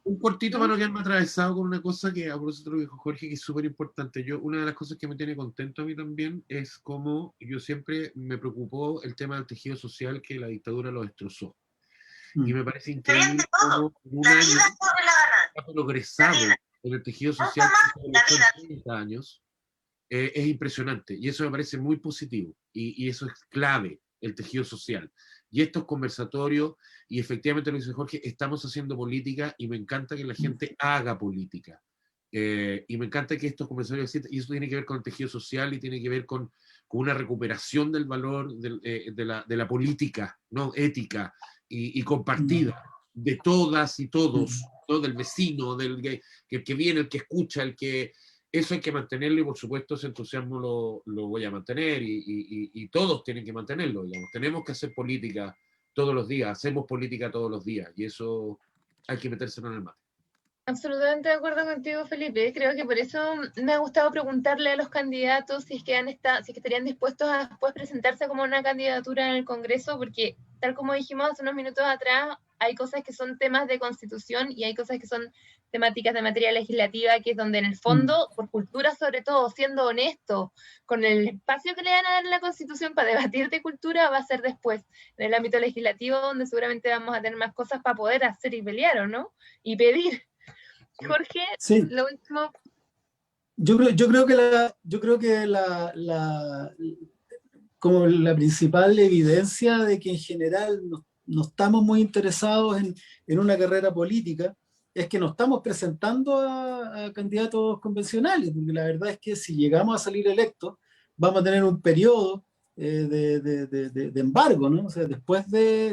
Un cortito para no quedarme atravesado con una cosa que a propósito de lo que dijo Jorge, que es súper importante. Una de las cosas que me tiene contento a mí también es cómo yo siempre me preocupó el tema del tejido social que la dictadura lo destrozó. Y me parece increíble cómo en un año ha progresado en el tejido social de los 30 años. Es impresionante y eso me parece muy positivo y eso es clave, el tejido social. Y estos conversatorios, y efectivamente lo dice Jorge, estamos haciendo política y me encanta que la gente haga política. Y me encanta que estos conversatorios existan, y eso tiene que ver con el tejido social y tiene que ver con una recuperación del valor de la política, ¿no? Ética y compartida, de todas y todos, ¿no? Del vecino, del que viene, el que escucha, eso hay que mantenerlo y por supuesto ese entusiasmo lo voy a mantener y todos tienen que mantenerlo, digamos. Tenemos que hacer política todos los días, hacemos política todos los días y eso hay que metérselo en el mate. Absolutamente de acuerdo contigo, Felipe. Creo que por eso me ha gustado preguntarle a los candidatos si es que estarían dispuestos a después presentarse como una candidatura en el Congreso, porque tal como dijimos hace unos minutos atrás, hay cosas que son temas de constitución y hay cosas que son temáticas de materia legislativa, que es donde en el fondo, por cultura sobre todo, siendo honesto, con el espacio que le van a dar en la Constitución para debatir de cultura, va a ser después, en el ámbito legislativo, donde seguramente vamos a tener más cosas para poder hacer y pelear, ¿o no? Y pedir. Jorge, sí. Lo último. Yo creo que como la principal evidencia de que en general no estamos muy interesados en una carrera política es que nos estamos presentando a candidatos convencionales, porque la verdad es que si llegamos a salir electos vamos a tener un periodo de embargo, ¿no? O sea, después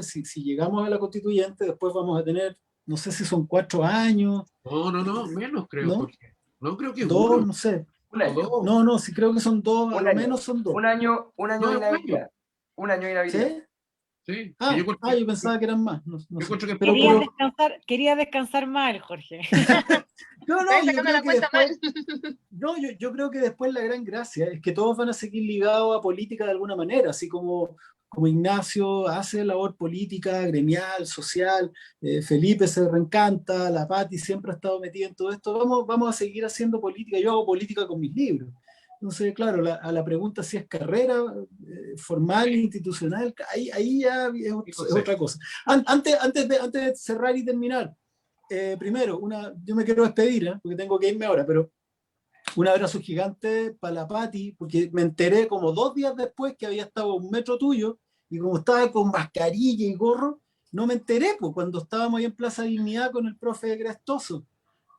si llegamos a la constituyente, después vamos a tener, no sé si son 4 años. No, menos creo. ¿No? No creo que 2, uno. no sé. Un año. No, sí creo que son 2, a lo año. menos son 2. Un año No, de inhabilidad. Un año de inhabilidad. ¿Sí? Sí. Yo pensaba que eran más. No sé. Encuentro que Quería descansar mal, Jorge. No, Estás yo sacando creo la que cuenta después, mal. no, yo creo que después la gran gracia es que todos van a seguir ligados a política de alguna manera, así como Ignacio hace labor política, gremial, social, Felipe se reencanta, la Pati siempre ha estado metida en todo esto, vamos a seguir haciendo política, yo hago política con mis libros. Entonces, claro, a la pregunta si es carrera formal, institucional, ahí ya es otra cosa. Antes de cerrar y terminar, primero, yo me quiero despedir, porque tengo que irme ahora, pero un abrazo gigante para la Pati, porque me enteré como 2 días después que había estado a 1 metro tuyo, y como estaba con mascarilla y gorro, no me enteré, pues, cuando estábamos ahí en Plaza Dignidad con el profe Grestoso.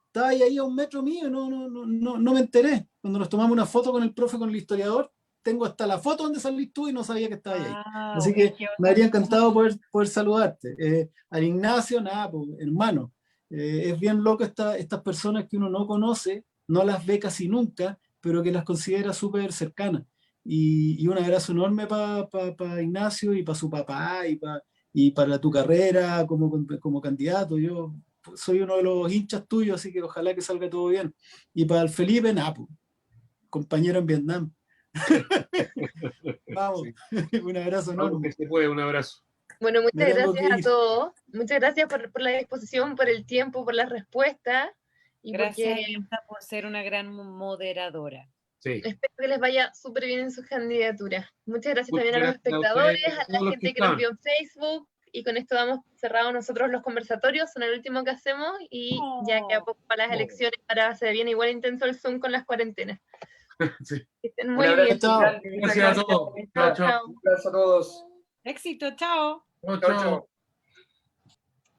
Estaba ahí a 1 metro mío, no me enteré. Cuando nos tomamos una foto con el profe, con el historiador, tengo hasta la foto donde salís tú y no sabía que estabas ahí. Así que me habría encantado poder saludarte. Al Ignacio, nada, pues, hermano. Es bien loco estas personas que uno no conoce, no las ve casi nunca, pero que las considera súper cercanas. Y un abrazo enorme para Ignacio y para su papá y para tu carrera como candidato. Yo soy uno de los hinchas tuyos, así que ojalá que salga todo bien. Y para el Felipe, Napo, compañero en Vietnam. Vamos, sí. Un abrazo enorme. Que se puede, un abrazo. Bueno, muchas gracias a todos. Muchas gracias por la disposición, por el tiempo, por las respuestas. Y gracias, Elisa, por ser una gran moderadora. Sí. Espero que les vaya súper bien en sus candidaturas. Muchas gracias también a los espectadores, a la gente que nos vio en Facebook. Y con esto damos cerrado nosotros los conversatorios, son el último que hacemos y ya queda poco para las elecciones, ahora se viene igual intenso el Zoom con las cuarentenas. Sí. Que estén muy bien. Gracias a todos. Chao. Un abrazo a todos. Éxito, chao. Chao.